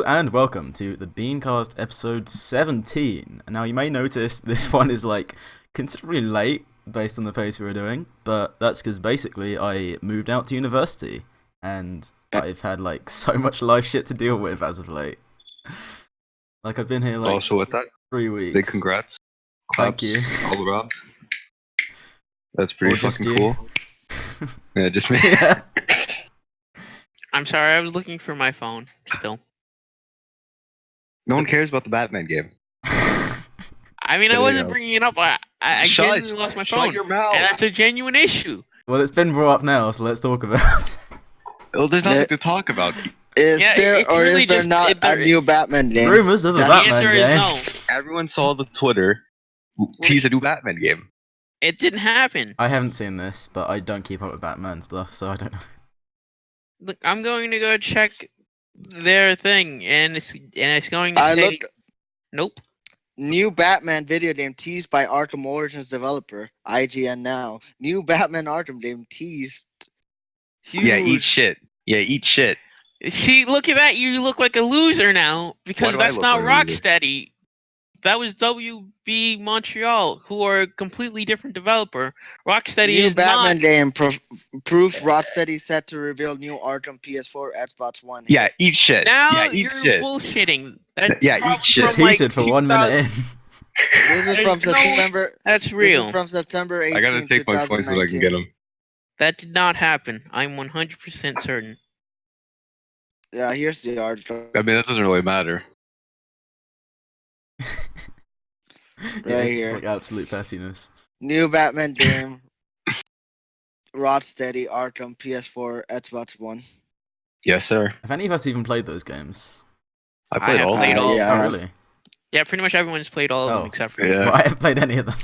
And welcome to the TheBeanCast episode 17. Now you may notice this one is considerably late based on the pace we were doing, but that's because basically I moved out to university and I've had so much life shit to deal with as of late. I've been here Also with that, 3 weeks. big congrats. Thank Claps you. all around. That's pretty fucking you. cool. Yeah, just me. Yeah. I'm sorry, I was looking for my phone still. No one cares about the Batman game. I mean, I wasn't bringing it up. I genuinely lost my phone. Shut your mouth. And that's a genuine issue. Well, it's been brought up now, so let's talk about it. Well, there's nothing to talk about. Is there really not a new Batman game? Rumors of a Batman The game. answer is no. Everyone saw the Twitter tease a new Batman game. It didn't happen. I haven't seen this, but I don't keep up with Batman stuff, so I don't know. Look, I'm going to go check their thing, and it's going to say... Nope. New Batman video game teased by Arkham Origins developer, IGN now. New Batman Arkham game teased. Huge. Yeah, eat shit. See, look at that. You look like a loser now, because Why do I that's look not like a loser? Rocksteady. That was WB Montreal, who are a completely different developer. Rocksteady New is Batman not... game proof Rocksteady set to reveal new Arkham PS4 Xbox One. Yeah, eat shit. Now yeah, eat you're shit. bullshitting. Yeah, eat shit. Just heated for 1 minute in. This is from September. That's real. This is from September 18, I gotta take my points so I can get them. That did not happen. I'm 100% certain. Yeah, here's the article. I mean, that doesn't really matter. It's absolute pettiness. New Batman game. Rocksteady Arkham PS4 Xbox One. Yes, sir. Have any of us even played those games? I played have all played of them. all. Yeah. Oh, really? Yeah, pretty much everyone's played all of them except for yeah. Well, I haven't played any of them.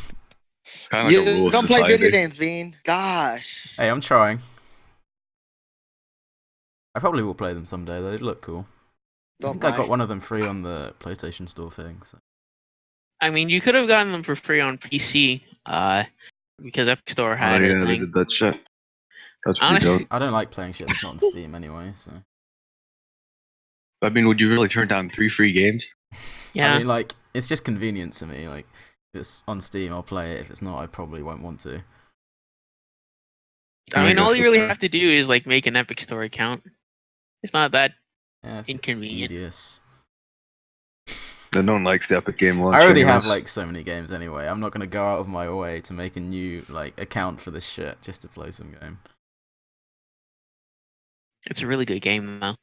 It's kind of like a rule of don't play society. video games, Bean. Gosh. Hey, I'm trying. I probably will play them someday. They look cool. I think I got one of them free on the PlayStation Store thing. So. I mean, you could have gotten them for free on PC, because Epic Store had Oh, a yeah, they thing. did that shit. That's pretty Honestly, dope. I don't like playing shit that's not on Steam anyway. So. I mean, would you really turn down 3 free games? yeah. I mean, it's just convenient to me. If it's on Steam, I'll play it. If it's not, I probably won't want to. I mean, guess all you that's really fair. have to do is make an Epic Store account. It's not that Yeah, it's just inconvenient. tedious. Then no one likes the Epic Game Launcher. I already have anyways. so many games anyway. I'm not gonna go out of my way to make a new account for this shit just to play some game. It's a really good game though.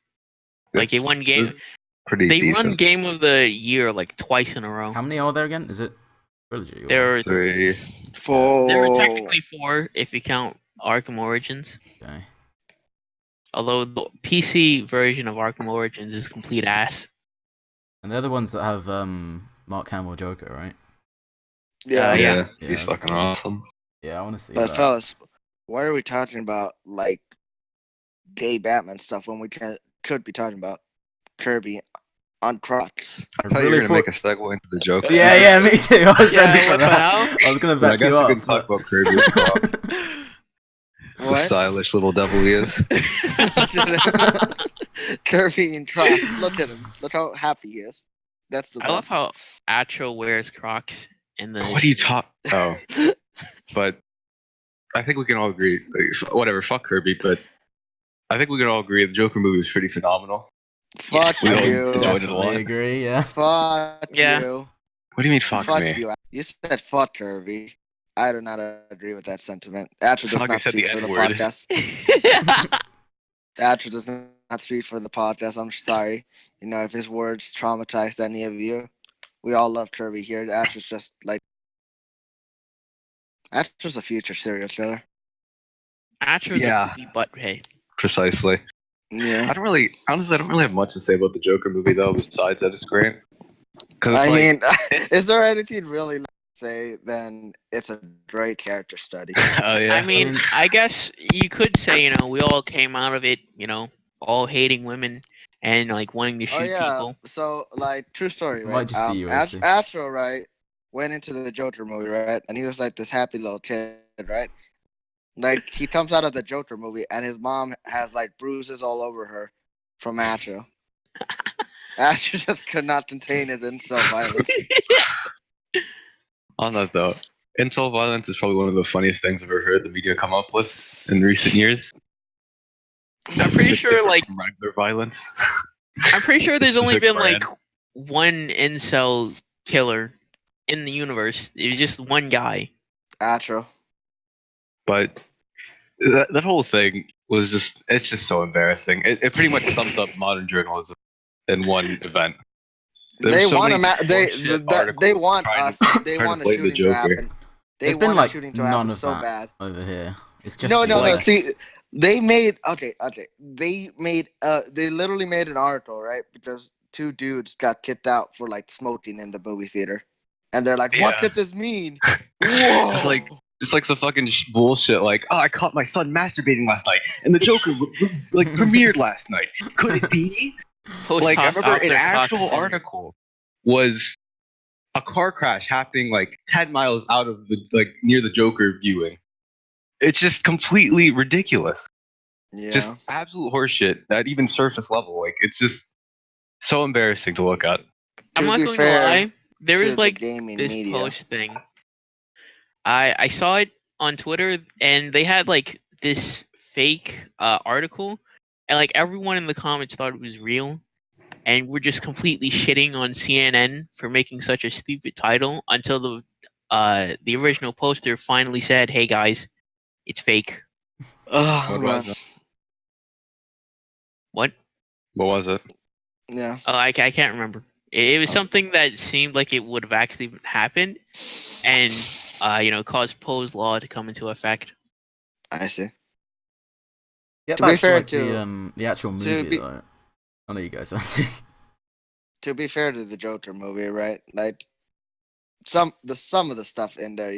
It's- They won game. it's pretty They decent. won Game of the Year twice in a row. How many are there again? Is it trilogy? There were 3. technically 4 if you count Arkham Origins. Okay. Although the PC version of Arkham Origins is complete ass. And they're the ones that have Mark Hamill Joker, right? Yeah. Yeah. He's that's fucking cool. awesome. Yeah, I want to see But that. fellas, why are we talking about gay Batman stuff when we could be talking about Kirby on Crocs? I thought you were gonna make a segue into the joke. Yeah, me too. I was ready for what the that. hell? I was gonna But I back guess you we up. can talk about Kirby with Crocs. The What? stylish little devil he is. Kirby in Crocs. Look at him. Look how happy he is. That's the I love best. how Acho wears Crocs in the. What are you talking? Oh, but I think we can all agree. Whatever, fuck Kirby, but I think we can all agree the Joker movie is pretty phenomenal. Fuck we all you. enjoyed it a lot. Definitely agree. Yeah. Fuck Yeah. you. What do you mean, fuck me? you. You said fuck Kirby. I do not agree with that sentiment. Atro It's does like I not said the speak for the N-word. podcast. Atro does not speak for the podcast. I'm sorry. If his words traumatized any of you, we all love Kirby here. Atro's just Atro's a future serial killer. Acho's Yeah. a movie butt hey. Precisely. Yeah. I don't really have much to say about the Joker movie though, besides that it's great. Because I mean, is there anything really to say? Then it's a great character study. oh yeah. I mean, I guess you could say, we all came out of it, all hating women and wanting to shoot Oh yeah. people. So true story, It right? might just be you, AC. Astro, right, went into the Joker movie, right, and he was this happy little kid, right? He comes out of the Joker movie, and his mom has bruises all over her from Astro. Asher just could not contain his incel violence. On that though, incel violence is probably one of the funniest things I've ever heard the media come up with in recent years. I'm pretty It's sure, different like, from regular violence. I'm pretty sure there's only Specific been brand. like one incel killer in the universe. It was just one guy. Atro. But that whole thing was it's just so embarrassing. It pretty much sums up modern journalism in one event. There They were so want many they bullshit they articles want trying us. to They trying to want a blame the shooting to Joker. happen. They There's been want a like shooting to none happen of so that bad. over here. It's just No. US. See, they made They made they literally made an article, right? Because two dudes got kicked out for like smoking in the movie theater, and they're like, "What Yeah. could this mean?" Whoa! Just like some fucking bullshit. Like, oh, I caught my son masturbating last night, and the Joker like premiered last night. Could it be? Like, I remember an actual article was a car crash happening like 10 miles out of the near the Joker viewing. It's just completely ridiculous. Yeah. Just absolute horseshit at even surface level. Like, it's just so embarrassing to look at. I'm To not be going fair to lie. There to is the like gaming this media. post thing. I saw it on Twitter, and they had like this fake article, and like everyone in the comments thought it was real, and we're just completely shitting on CNN for making such a stupid title until the original poster finally said, "Hey guys, it's fake." Oh What man. was it? What? What was it? Yeah. Oh, I can't remember. It was something that seemed like it would have actually happened, and caused Poe's law to come into effect. I see. Get To be back to fair like to the actual to movie be- though. I know you guys aren't. To be fair to the Joker movie, right? Like some of the stuff in there,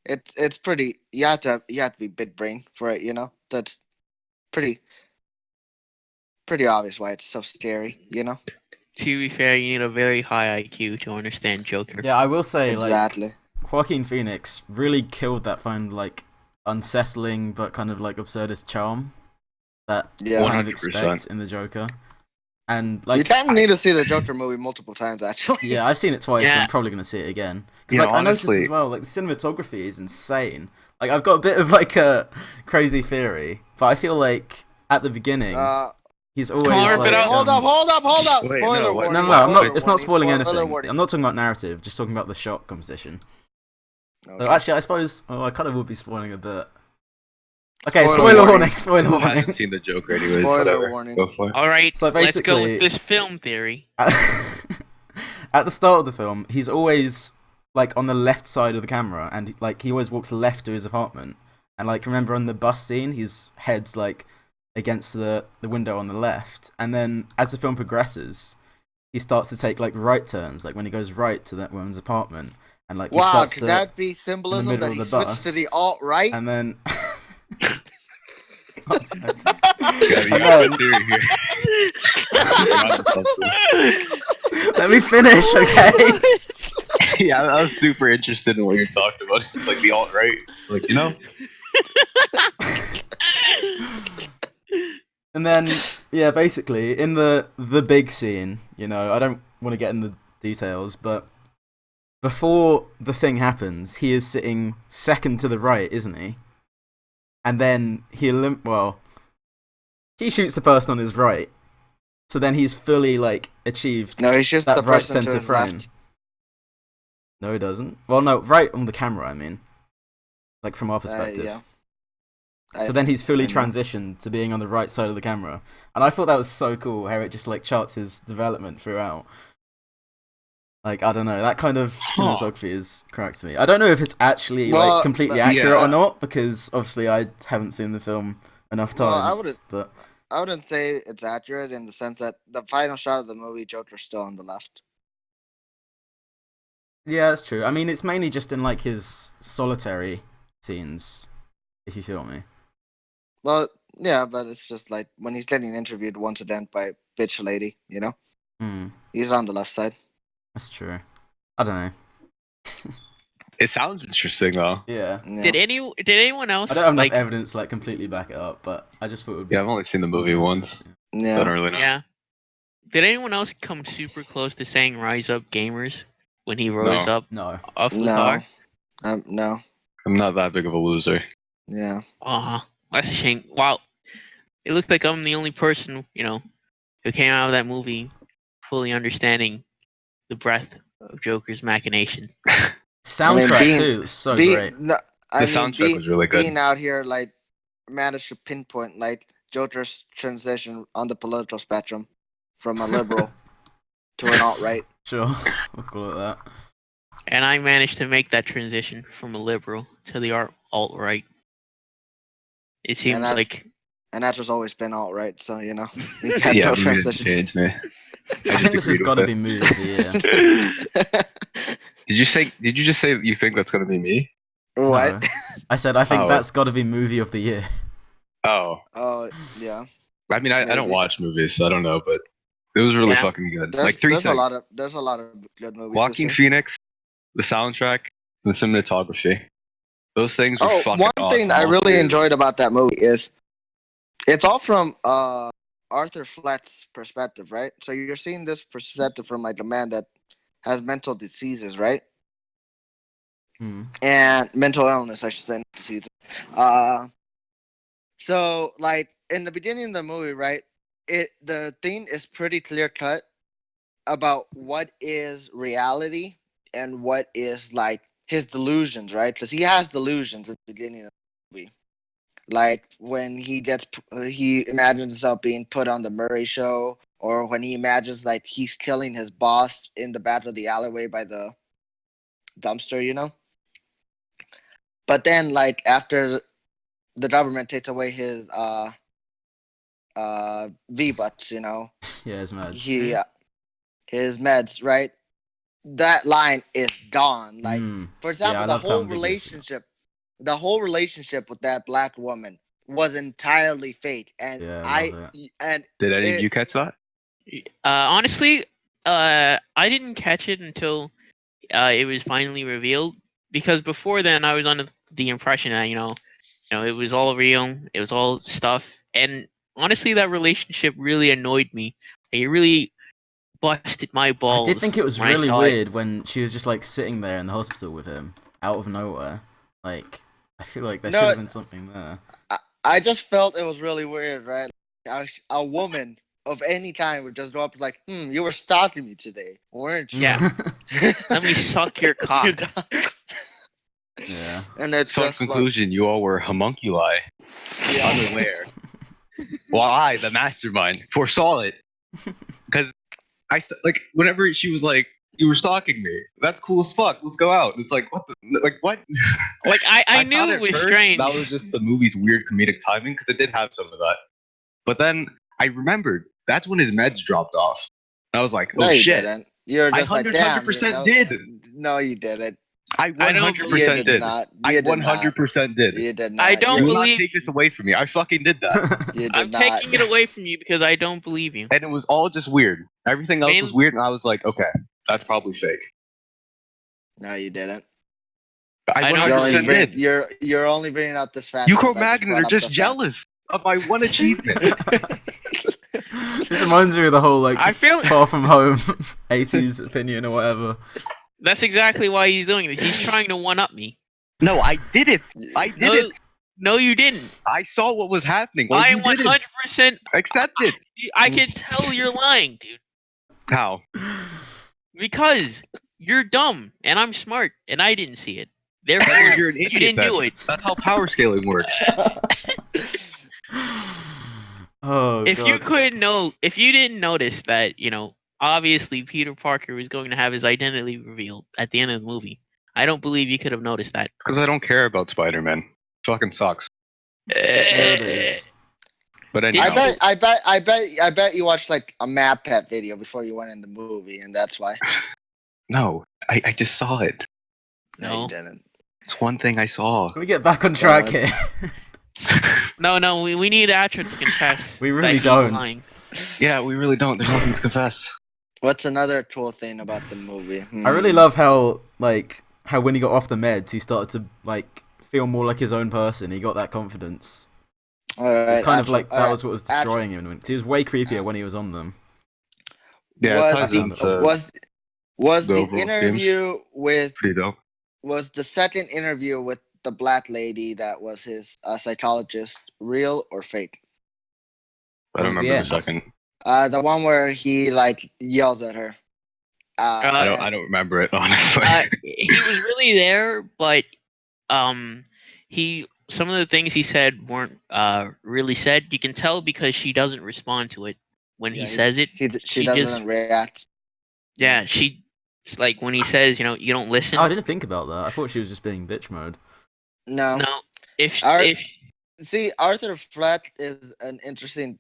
it's pretty. You have to be big brain for it, That's pretty obvious why it's so scary. To be fair, you need a very high IQ to understand Joker. Yeah, I will say Exactly. like Joaquin Phoenix really killed that kind of like unsettling but kind of like absurdist charm that you Yeah. kind of 100%. expect in the Joker. And You like kind of need to see the Joker movie multiple times, actually. yeah, I've seen it twice, so Yeah. I'm probably gonna see it again. Because Yeah, like I noticed honestly- as well, like the cinematography is insane. Like I've got a bit of like a crazy theory, but I feel like at the beginning he's always on, rip like it out. Hold up! Wait, Spoiler no, what- warning. no, Spoiler I'm not. spoiler It's not warning, spoiling spoiler anything. warning. I'm not talking about narrative. Just talking about the shot composition. Okay. So actually, I suppose. Oh, I kind of would be spoiling a bit. Okay, Spoiler spoiler warning. warning. Spoiler Who warning. hasn't seen the Joker anyways? Spoiler Whatever. warning. Go for it. All right, So let's go basically- with this film theory. At the start of the film, he's always like on the left side of the camera, and like he always walks left to his apartment. And like remember on the bus scene, his head's like against the window on the left, and then as the film progresses, he starts to take like right turns, like when he goes right to that woman's apartment, and like he Wow, starts could to, that be symbolism middle that of he the switched bus. to the alt-right? and then. You got a theory here. Let me finish, okay? Yeah, I was super interested in what you're talking about. It's like the alt-right. It's like, And then, yeah, basically, in the big scene, I don't want to get in the details, but before the thing happens, he is sitting second to the right, isn't he? And then he shoots the person on his right, so then he's fully like achieved No, he shoots that the right person to center his frame. left. No, he doesn't. Well, no, right on the camera. I mean, like from our perspective. Yeah. So then he's fully I know. transitioned to being on the right side of the camera, and I thought that was so cool how it just like charts his development throughout. Like I don't know, that kind of cinematography is correct to me. I don't know if it's actually Well, like completely but- accurate yeah. or not, because obviously I haven't seen the film enough Well, times. But I wouldn't say it's accurate in the sense that the final shot of the movie, Joker's still on the left. yeah, that's true. I mean, it's mainly just in like his solitary scenes, if you feel me. Well, yeah, but it's just like when he's getting interviewed once again by bitch lady, he's on the left side. That's true. I don't know. it sounds interesting though. Yeah. Yeah. Did anyone else I don't have enough like? evidence like completely back it up, but I just thought it would be. Yeah, I've only seen the movie once. Yeah. Don't really know. Yeah. Did anyone else come super close to saying "Rise up, gamers" when he rose No. up No. off the No. car? No. I'm not that big of a loser. Yeah. That's a shame. Wow, it looked like I'm the only person, who came out of that movie fully understanding the breadth of Joker's machinations. Soundtrack too, so great. No, The soundtrack was really good. Being out here, like, managed to pinpoint, like, Joker's transition on the political spectrum from a liberal to an alt-right. Sure, we'll call it that. And I managed to make that transition from a liberal to the alt-right. It seems like... And that's just always been alt-right, so, we had no transition. Change me. I think this has got to be movie of the year. Did you just say you think that's gonna be me? What? No. I said I think that's got to be movie of the year. Oh. Oh, yeah. I mean, I don't watch movies, so I don't know, but it was really fucking good. There's a lot of good movies. Joaquin Phoenix, the soundtrack, the cinematography. Those things were fucking awesome. One thing I really enjoyed about that movie is it's all from Arthur Fleck's perspective, right? So you're seeing this perspective from like a man that has mental diseases, right? And mental illness, I should say, not diseases. So like in the beginning of the movie, right? The thing is pretty clear cut about what is reality and what is like his delusions, right? Because he has delusions at the beginning of the movie. Like when he imagines himself being put on the Murray Show, or when he imagines like he's killing his boss in the back of the alleyway by the dumpster, But then, like after the government takes away his V-Bucks, Yeah, his meds. His meds, right? That line is gone. Like, for example, the whole relationship with that black woman was entirely fake, and did any of you catch that? Honestly, I didn't catch it until it was finally revealed, because before then I was under the impression that it was all real, it was all stuff, and honestly, that relationship really annoyed me. It really busted my balls. I did think it was really weird when she was just like sitting there in the hospital with him out of nowhere. Like, I feel like there should have been something there. I just felt it was really weird, right? A woman of any kind would just go up like, you were stalking me today, weren't you? Yeah. Let me suck your cock. Yeah. And that's so in conclusion, you all were homunculi, unaware. While I, the mastermind, foresaw it. Because whenever she was like, you were stalking me. That's cool as fuck. Let's go out. It's like, what? What? Like, I knew it was strange. That was just the movie's weird comedic timing, because it did have some of that. But then I remembered that's when his meds dropped off. And I was like, oh shit. Didn't. You're just I 100% did. No, you didn't. I 100% did. I 100% did. You did not. I don't believe. believe. Not take this away from me. I fucking did that. I'm taking it away from you because I don't believe you. And it was all just weird. Everything else was weird, and I was like, okay, that's probably fake. No, you didn't. I 100% did. You're only bringing out this fact. You Cro-Magnon are just jealous of my one achievement. This reminds me of the whole I feel Far From Home, AC's opinion or whatever. That's exactly why he's doing this. He's trying to one-up me. No, I did it. I did it. No, you didn't. I saw what was happening. Well, I 100% accept it. I can tell you're lying, dude. How? Because you're dumb and I'm smart and I didn't see it. Therefore, you're an idiot, you didn't do it. That's how power scaling works. Oh, if you didn't notice that, obviously Peter Parker was going to have his identity revealed at the end of the movie, I don't believe you could have noticed that. Because I don't care about Spider-Man. Fucking sucks. There it is. But anyhow. I bet you watched like a Mad Pet video before you went in the movie, and that's why. No, I just saw it. No, you didn't. It's one thing I saw. Can we get back on track here? No, we need Atra to confess. We really don't. Lying. Yeah, we really don't. There's nothing to confess. What's another cool thing about the movie? I really love how when he got off the meds, he started to feel more like his own person. He got that confidence. All right, kind of like that was what was destroying him. He was way creepier when he was on them. Yeah, it was ties the into was the the overall themes. interview with Pretty dope. was the second interview with the black lady that was his psychologist real or fake? I don't At the remember the end. second. The one where he like yells at her. Uh, I don't remember it honestly. He was really there, but some of the things he said weren't really said. You can tell because she doesn't respond to it when he says it. She She just doesn't react. yeah, she it's like when he says, you don't listen. Oh, I didn't think about that. I thought she was just being bitch mode. No. No, if Ar- if See, Arthur Fleck is an interesting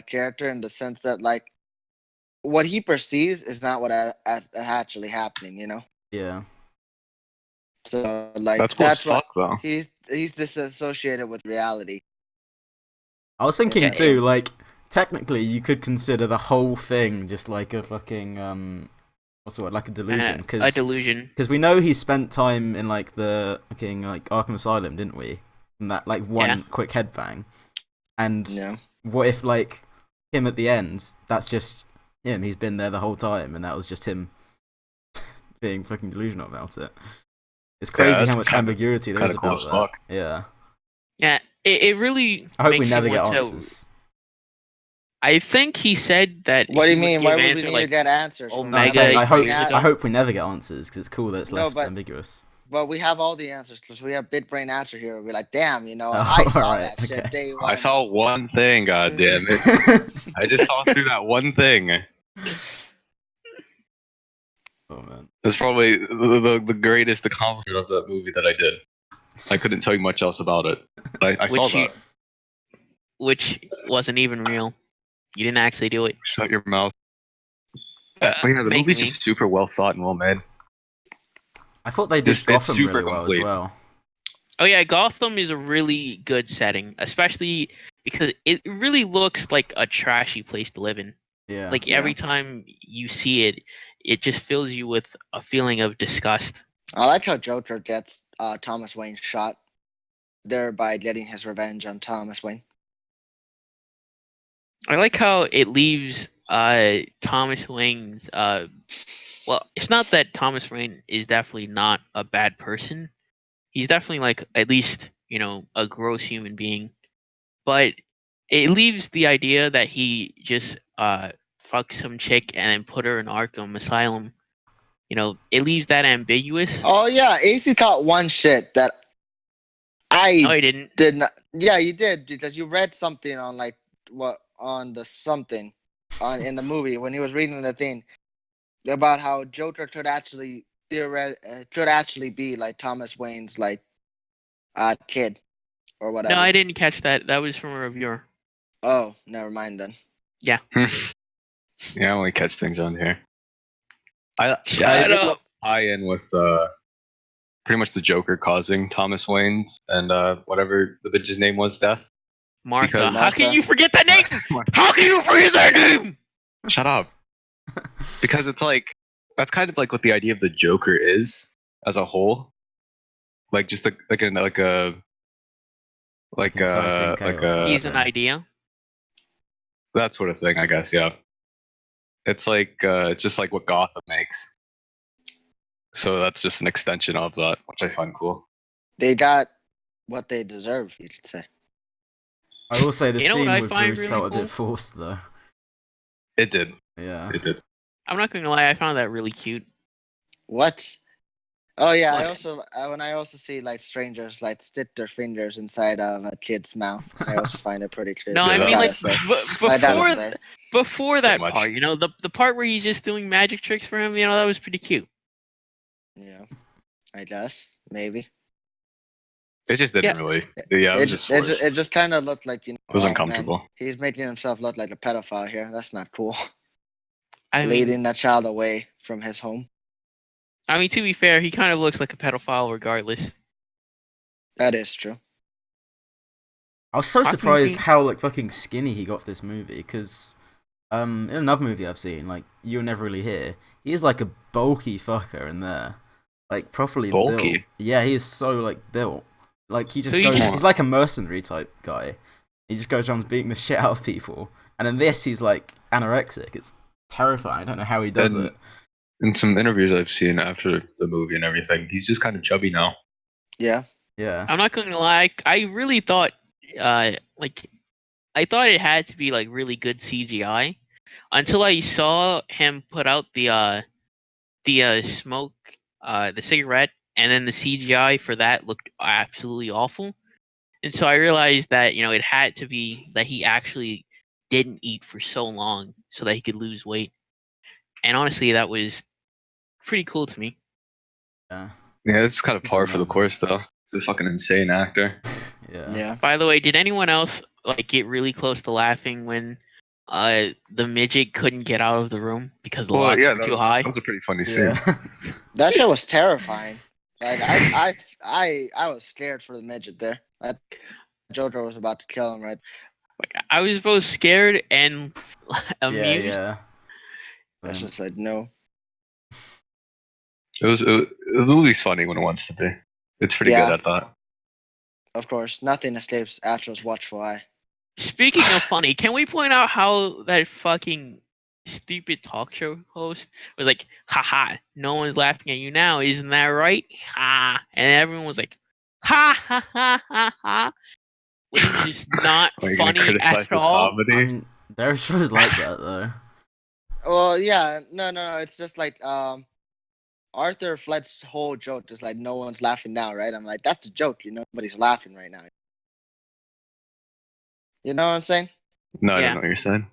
character in the sense that like what he perceives is not what actually happening. You know. Yeah. So like That's cool as what fuck though. he's disassociated with reality. I was thinking Yeah, too, it's- like, technically you could consider the whole thing just like a fucking, what's the word, like a delusion. a delusion. Because we know he spent time in, like, the fucking, like, Arkham Asylum, didn't we? In that, like, one quick headbang. And Yeah. what if, like, him at the end, that's just him, he's been there the whole time, and that was just him being fucking delusional about it. It's crazy that's how much ambiguity there is cool about as that. fuck. Yeah. Yeah, it really. I hope we makes you never get want to- answers. I think he said that. What do he you would mean? give Why would we answer, need like, to get answers? Oh, when No, we I'm Mega have saying I Bitbrain hope ago? I hope we never get answers because it's cool that it's No, left but- ambiguous. But we have all the answers because we have Bitbrain answer here. We're like, damn, Oh, I saw alright, that shit okay. day one. I saw one thing, god damn it. I just saw through that one thing. Oh man. That's probably the greatest accomplishment of that movie that I did. I couldn't tell you much else about it. But I saw Which you- that. which wasn't even real. You didn't actually do it. Shut your mouth. But yeah, the Making movie's me. just super well thought and well made. I thought they did Just- it's Gotham super really well complete. as well. Oh yeah, Gotham is a really good setting, especially because it really looks like a trashy place to live in. Yeah. Like Yeah. every time you see it, it just fills you with a feeling of disgust. I like how Joker gets Thomas Wayne shot, thereby getting his revenge on Thomas Wayne. I like how it leaves Thomas Wayne's well, it's not that Thomas Wayne is definitely not a bad person. He's definitely like at least, a gross human being. But it leaves the idea that he just fucked some chick and then put her in Arkham Asylum. It leaves that ambiguous. Oh yeah, AC caught one shit that I No, he didn't. did not. Yeah, you did because you read something on like what on the something on in the movie when he was reading the thing about how Joker could actually could actually be like Thomas Wayne's like kid or whatever. No, I didn't catch that. That was from a reviewer. Oh, never mind then. Yeah, I only catch things on here. I Shut did up. tie in with pretty much the Joker causing Thomas Wayne's and whatever the bitch's name was, death. Martha. Because- How can you forget that name? How can you forget that name? Shut up. Because it's like that's kind of like what the idea of the Joker is as a whole. Like just Inciting chaos. He's an idea. that sort of thing, I guess. Yeah. It's like it's just like what Gotham makes. So that's just an extension of that, which I find cool. They got what they deserve, you could say. I will say the You know what scene I with find Bruce really felt a cool? bit forced though. It did. Yeah. It did. I'm not gonna lie, I found that really cute. What? Oh yeah, I What? also when I also see like strangers like stick their fingers inside of a kid's mouth, I also find it pretty cute. No, Yeah, I mean gotta like say. before I gotta say. before that much. part, the part where he's just doing magic tricks for him, that was pretty cute. Yeah, I guess maybe. It just didn't Yeah. really. Yeah, it was just forced. It just kind of looked like It was oh, man, uncomfortable. he's making himself look like a pedophile here. That's not cool. I mean, Leading that child away from his home. to be fair, he kind of looks like a pedophile regardless. That is true. I was so How can you surprised be- how like fucking skinny he got for this movie because in another movie I've seen, like You'll Never Really Hear, he's like a bulky fucker in there. Like properly Bulky? built. Yeah, he is so like built. Like he just So you goes just- he's like a mercenary type guy. He just goes around beating the shit out of people. And in this he's like anorexic. It's terrifying. I don't know how he does it. In some interviews I've seen after the movie and everything, he's just kind of chubby now. Yeah. Yeah. I'm not gonna lie. I really thought, like, I thought it had to be like really good CGI until I saw him put out the smoke, the cigarette, and then the CGI for that looked absolutely awful. And so I realized that it had to be that he actually didn't eat for so long so that he could lose weight. And honestly, that was pretty cool to me. Yeah. Yeah, it's kind of He's par for the amazing. course, though. He's a fucking insane actor. Yeah. Yeah. By the way, did anyone else like get really close to laughing when the midget couldn't get out of the room because the Well, ladder yeah, was too high? that was a pretty funny scene. Yeah. That shit was terrifying. Like I was scared for the midget there. Jojo was about to kill him, right? Like, I was both scared and amused. Yeah. I just said no. The movie's funny when it wants to be. It's pretty Yeah. good at that. Of course, nothing escapes Astro's watchful eye. Speaking of funny, can we point out how that fucking stupid talk show host was like, haha, no one's laughing at you now, isn't that right? Ha. And everyone was like, ha ha ha ha ha. Which is just not Are you gonna funny criticize at his all. comedy? I mean, there are shows like that though. Well, yeah, no. It's just like Arthur Fleck's whole joke is like no one's laughing now, right? I'm like, that's a joke, nobody's laughing right now. You know what I'm saying? No, I Yeah. don't know what you're saying.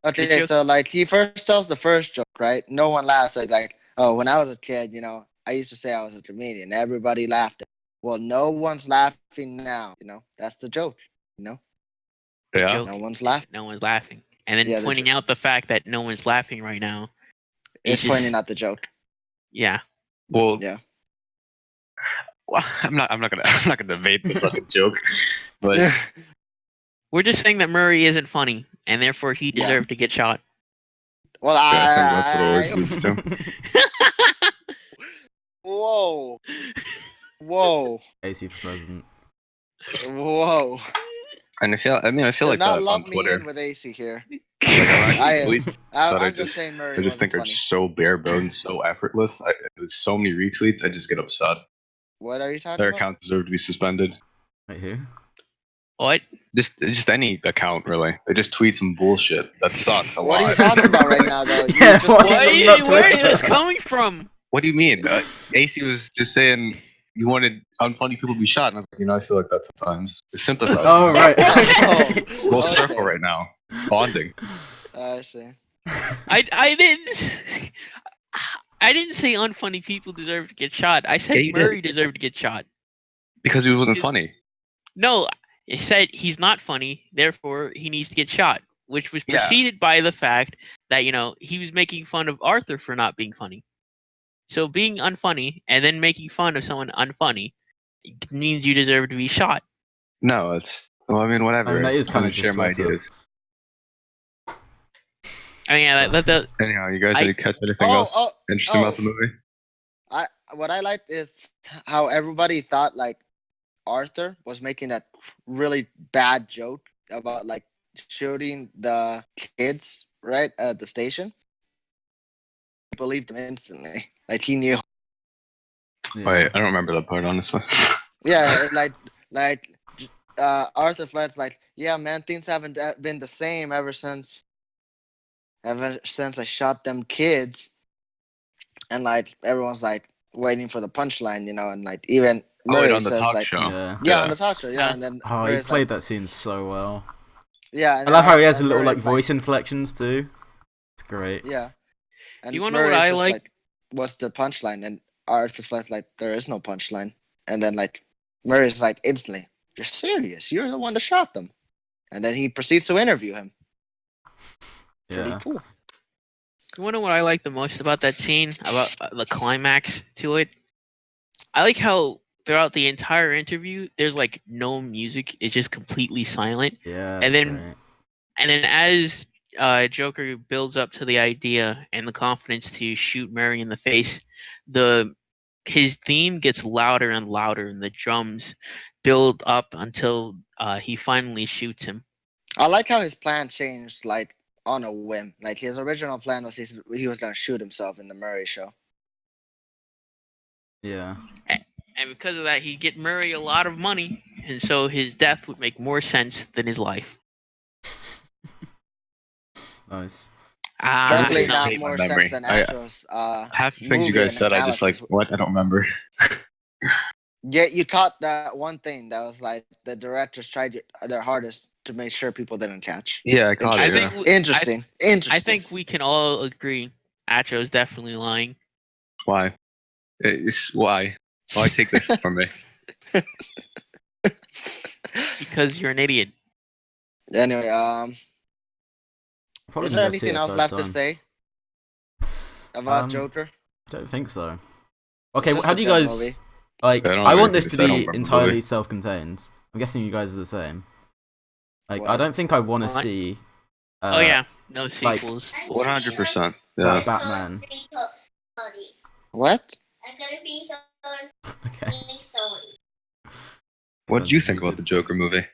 Okay, joke- so like he first tells the first joke, right? No one laughs. So he's like, oh, when I was a kid, I used to say I was a comedian. Everybody laughed. Well, no one's laughing now. That's the joke. the Yeah. joke No one's is laughing. no one's laughing. And then Yeah, pointing out the fact that no one's laughing right now. It's just, pointing out the joke. Yeah. Well, Yeah. well, I'm not gonna debate the fucking joke, but We're just saying that Murray isn't funny, and therefore he Yeah. deserved to get shot. Well, yeah, I think that's what it always leads to. Whoa. AC for president. Whoa. And I feel Do like not that lump on me Twitter. in with AC here. Like, I'm actually tweets that I'm just saying Murray I just wasn't think are funny. so bare bones, so effortless. There's so many retweets. I just get upset. What are you talking Their about? account deserved to be suspended. Wait, who? What? Just any account really. They just tweet some bullshit that sucks a What lot. are you talking about right now, though? Yeah, just what Where are you are talking about this Twitter? coming from? What do you mean? AC was just saying you wanted unfunny people to be shot, and I was like, I feel like that sometimes. Just sympathize. Oh right. Full Okay. circle right now. Bonding. I see. I didn't. I didn't say unfunny people deserve to get shot. I said Yeah, you Murray deserved to get shot. Because he wasn't funny. No, I said he's not funny, therefore he needs to get shot. Which was Yeah. preceded by the fact that he was making fun of Arthur for not being funny. So being unfunny and then making fun of someone unfunny means you deserve to be shot. No, whatever. I mean, that It's is kind of share just my Twitter. ideas. I mean, yeah, that Anyhow, you guys I- did catch anything else interesting about the movie? What I liked is how everybody thought like Arthur was making that really bad joke about like shooting the kids right at the station. I believed him instantly. Like he knew. Yeah. Wait, I don't remember that part honestly. Yeah, Arthur Fleck's like, yeah, man, things haven't been the same ever since I shot them kids. And like everyone's like waiting for the punchline, and like even Murray on the says talk like, show. on the talk show, Yeah. and then Oh, he Murray's played like, that scene so well. yeah. And I love how he has a and little like Murray's voice inflections too. It's great. yeah. And You wanna know what Murray's I just like? what's the punchline? And Arthur Fleck's like, there is no punchline. And then like Murray's like instantly, you're serious? You're the one that shot them. And then he proceeds to interview him. Pretty Yeah. cool. You wanna know what I like the most about that scene, about the climax to it? I like how throughout the entire interview, there's like no music; it's just completely silent. Yeah. And that's then- great. And then as Joker builds up to the idea and the confidence to shoot Murray in the face, his theme gets louder and louder, and the drums build up until he finally shoots him. I like how his plan changed like on a whim. Like his original plan was he was gonna shoot himself in the Murray show. Yeah. And because of that, he'd get Murray a lot of money, and so his death would make more sense than his life. Nice. Definitely So- not more sense than Astro's half the things you movie guys said, I just like, analysis. what? I don't remember. Yeah, you caught that one thing that was like the directors tried their hardest to make sure people didn't catch. Yeah, I caught I it. think Yeah. w- Interesting. Interesting. I think we can all agree Atro's definitely lying. Why? It's why? Why take this from me? Because you're an idiot. Anyway, Probably is gonna there go see it anything a else third left to time. say about Um, Joker? I don't think so. Okay, Just how a do you good guys movie. like? I don't I have want anything this to to say, I don't be remember the entirely movie. self-contained. I'm guessing you guys are the same. Like, I What? don't think I want to What? see. Oh yeah, no sequels. 100%. That Yeah. Batman. What? Okay. What did you think about the Joker movie?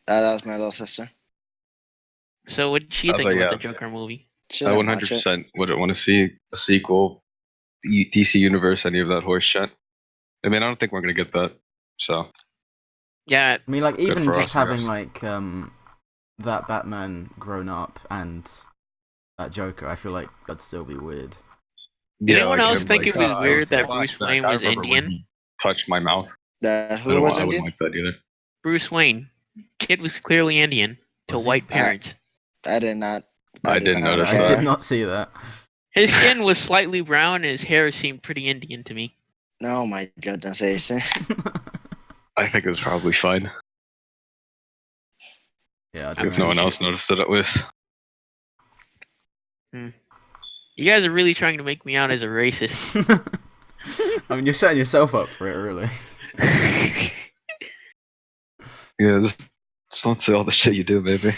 That was my little sister. So what did she think but about yeah. the Joker movie? She I didn't watch it. 100% wouldn't want to see a sequel, DC Universe, any of that horse shit. I mean, I don't think we're gonna get that. So Yeah, I mean, like, Good even for just us, I having guess. like that Batman grown up and that Joker, I feel like that'd still be weird. Did anyone like else him, think like, it was weird that flashback. Bruce Wayne I was remember when Indian? he touched my mouth. That I who was wouldn't Indian? like that either. Bruce Wayne, kid was clearly Indian to Was he? white parents. I did not. I didn't not notice I care. did not see that. His skin was slightly brown, and his hair seemed pretty Indian to me. No, my goodness, Ace. I think it was probably fine. Yeah, I don't If no one really- else noticed it, at least. You guys are really trying to make me out as a racist. I mean, you're setting yourself up for it, really. Yeah, just don't say all the shit you do, baby.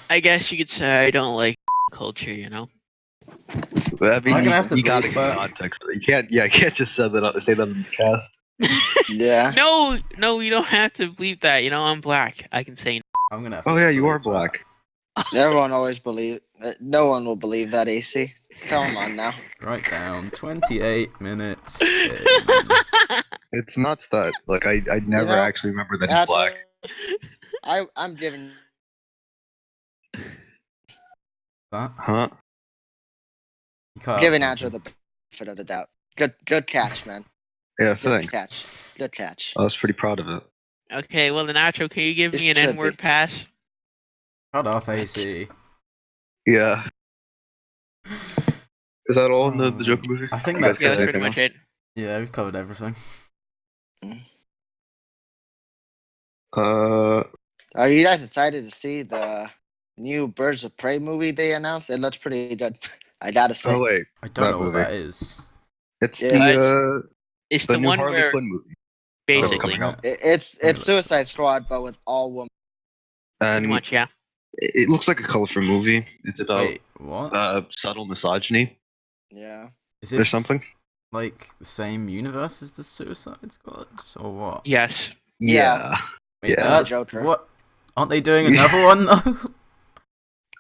I guess you could say I don't like culture, you know. I mean, I'm gonna have to you gotta bleep get that. context. You can't. Yeah, I can't just say that in the cast. Yeah. No, you don't have to believe that. You know, I'm black. I can say. I'm gonna have to. Oh yeah, you bleep are that. black. Everyone always believe. No one will believe that, AC. Come on now. Right down. 28 minutes. in. It's nuts that like I never know, actually remember that he's Astro, black. I'm giving. That? Huh? You cut out Giving something. Andrew the benefit of the doubt. Good catch, man. Yeah, Good thanks. catch. Good catch. I was pretty proud of it. Okay, well then, Nacho, can you give It me an should N-word be. pass? Cut off AC. Yeah. Is that all in the Joker movie? I think You guys that's Yeah, got that's it. pretty anything much else? it. Yeah, we've covered everything. Are you guys excited to see the new Birds of Prey movie they announced? It looks pretty good. I gotta say. Oh wait, I don't that know what movie. that is. It's Yeah. It's the the new one Harley where Quinn movie. basically, coming out. It's It looks- Suicide Squad, but with all women. pretty And much, yeah. it looks like a colorful movie. It's about Wait, what? subtle misogyny Yeah. Is or this something. like the same universe as the Suicide Squad, or what? Yes. Yeah. Wait, Yeah. that's Joker. what? Aren't they doing another one though?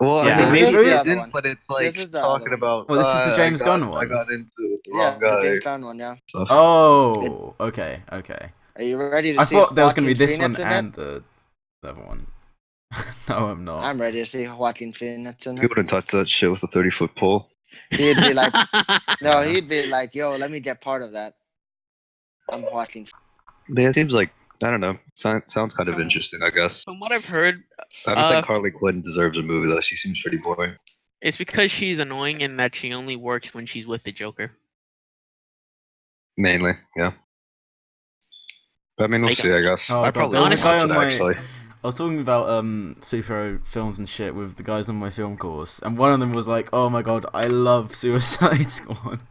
Well, Yeah. I mean, This is maybe the they other didn't, one. but it's This like is the talking other one. about. Well, this is the James Gunn I one. got into the Yeah, wrong the guy. James Gunn one. Yeah. stuff. Oh, okay. Are you ready to I see? thought there was gonna be Joaquin this one Phoenix in and the other one. No, I'm it? not. I'm ready to see Joaquin Phoenix in He it. wouldn't touch that shit with a 30-foot pole. He'd be like, no, Yeah. he'd be like, yo, let me get part of that. I'm Joaquin. But yeah, it seems like I don't know. Sounds kind of interesting, I guess. From what I've heard, I don't think Harley Quinn deserves a movie though. She seems pretty boring. it's because she's annoying and that she only works when she's with the Joker. Mainly, yeah. But I mean, we'll Like, see. I guess Oh, I God, probably there was a won't guy watch on it my- actually. I was talking about superhero films and shit with the guys on my film course, and one of them was like, "Oh my god, I love Suicide Squad,"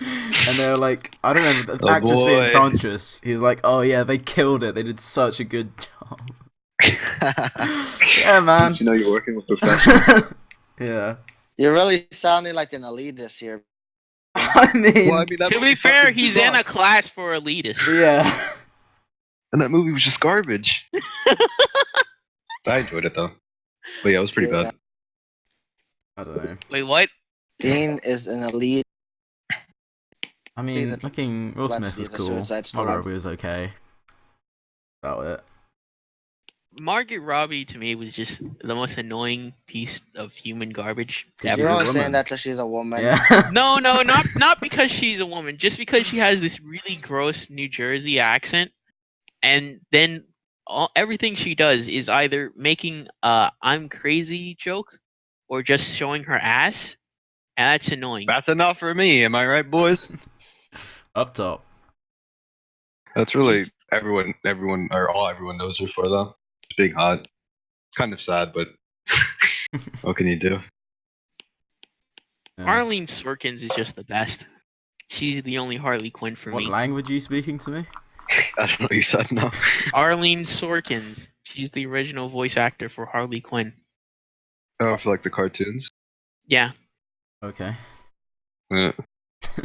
and they were like, "I don't know, the Oh, actress being boy. Enchantress." He was like, "Oh yeah, they killed it. They did such a good job." Yeah, man. You know you're working with professionals. Yeah. You're really sounding like an elitist here. I mean, Well, I mean, that To be movie fair, fucking he's in a sucked. class for elitists. yeah. and that movie was just garbage. I enjoyed it though, but yeah, it was pretty Yeah. bad. I don't know. Wait, what? Bean is an elite. I mean, that- looking Will let's Smith do was the cool. Suicide Squad. Margot Robbie was okay. About it. Margaret Robbie to me was just the most annoying piece of human garbage 'Cause ever. she's You're a only woman. saying that because she's a woman. Yeah. No, not because she's a woman. Just because she has this really gross New Jersey accent, and then everything she does is either making "I'm crazy" joke, or just showing her ass, and that's annoying. That's enough for me. Am I right, boys? Up top. That's really everyone or all everyone knows her for though. Just being hot. Kind of sad, but what can you do? Yeah. Arlene Sorkins is just the best. She's the only Harley Quinn for What me. language are you speaking to me? I don't know what you said no. Arlene Sorkins. She's the original voice actor for Harley Quinn. Oh, for like the cartoons? Yeah, Okay. Yeah,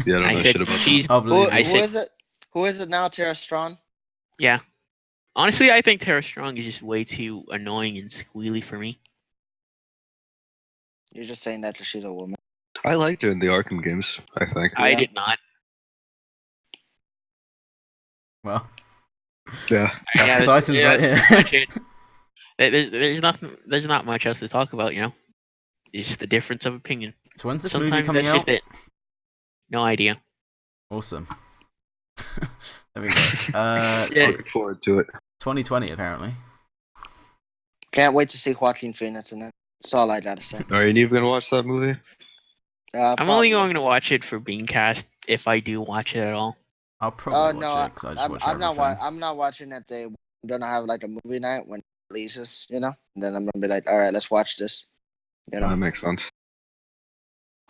yeah I don't I know said shit about she's. I'll Who, believe I you. who said- is it? Who is it now? Tara Strong? Yeah. Honestly, I think Tara Strong is just way too annoying and squealy for me. You're just saying that because she's a woman. I liked her in the Arkham games, I think. I Yeah. did not. Well, Yeah. Yeah, Tyson's right that's here. pretty much it. There's nothing. There's not much else to talk about. It's just the difference of opinion. So when's this movie Sometimes coming that's out? just it. No idea. Awesome. There we go. Yeah. Looking forward to it. 2020 apparently. Can't wait to see Joaquin Phoenix in it. That's all I gotta say. Are you even gonna watch that movie? I'm only Probably. going to watch it for BeanCast if I do watch it at all. I'll probably No, watch it because I just watch I'm not. everything. I'm not watching it. I'm gonna have like a movie night when it releases, and then I'm gonna be like, all right, let's watch this. That makes sense.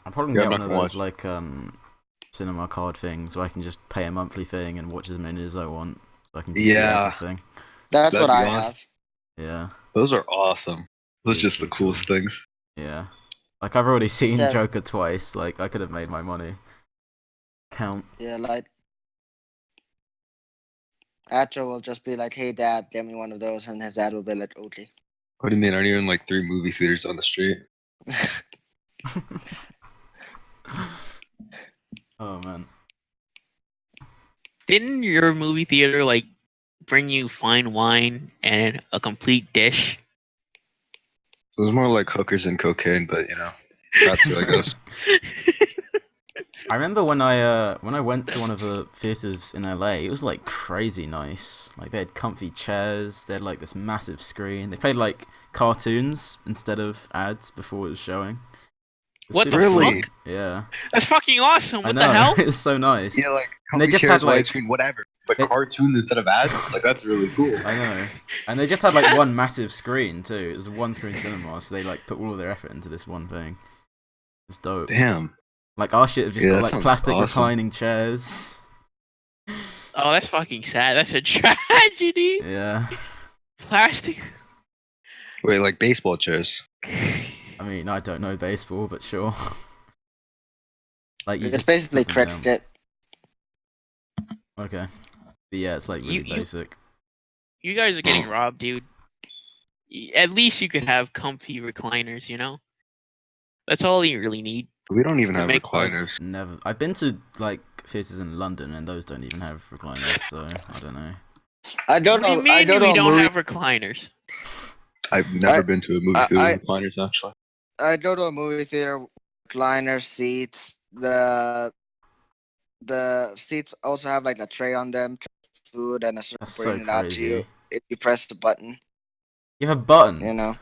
I'm probably Yeah, gonna I'm get not one of gonna those like cinema card things where I can just pay a monthly thing and watch as many as I want. So I can just see Yeah. everything. That's That'd what be I awesome. have. Yeah. Those are awesome. Those are It's just the pretty cool. coolest things. Yeah. Like I've already seen Yeah. Joker twice. Like I could have made my money count. Yeah, like Acho will just be like, "Hey, Dad, get me one of those," and his dad will be like, "Okay." What do you mean? Aren't you in like 3 movie theaters on the street? Oh man. Didn't your movie theater like bring you fine wine and a complete dish? So it's more like hookers and cocaine, but that's who I guess. I remember when I went to one of the theaters in LA, it was like crazy nice. Like they had comfy chairs, they had like this massive screen. They played like cartoons instead of ads before it was showing. It was What super the cool. Really? fuck? Yeah. That's fucking awesome. I What know. the hell? It was so nice. Yeah, like And they comfy just chairs, had, like- widescreen, whatever. But they- cartoons instead of ads, like that's really cool. I know. And they just had like one massive screen too. It was a one screen cinema, so they like put all of their effort into this one thing. It's dope. Damn. Like our shit have just Yeah, got that like sounds plastic awesome. reclining chairs. Oh, that's fucking sad. That's a tragedy. Yeah. Plastic. Wait, like baseball chairs. I mean, I don't know baseball, but sure. Like you It's just basically put them down. cricket. Okay. But yeah, it's like really You- basic. You guys are getting robbed, dude. At least you could have comfy recliners, That's all you really need. We don't even To have make recliners. I've been to like theaters in London and those don't even have recliners, so I don't know. I don't What do you know. mean I don't we know. don't movie, have recliners? I've never I- been to a movie I- theater I- with recliners, actually. I go to a movie theater, recliner seats. The seats also have like a tray on them, food, and a server That's so bringing it out to you. crazy. If you press the button, You have a button. you know.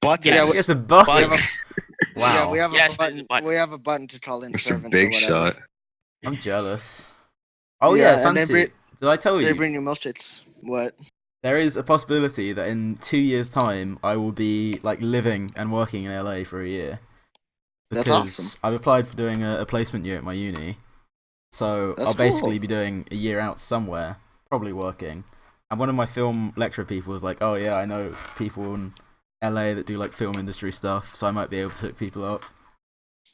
But Yeah, It's a button. Button. Wow. Yeah, we have Yes, a there's a button. button. We have a button to call in Mr. servants or Big whatever. Shot. I'm jealous. Oh Yeah, yeah, and they Santi. Did I tell They you? bring you milkshakes. What? There is a possibility that in 2 years' time I will be like living and working in LA for a year. That's Because awesome. I've applied for doing a placement year at my uni. So That's I'll basically cool. be doing a year out somewhere, probably working. And one of my film lecturer people was like, "Oh yeah, I know people in LA that do like film industry stuff, so I might be able to hook people up."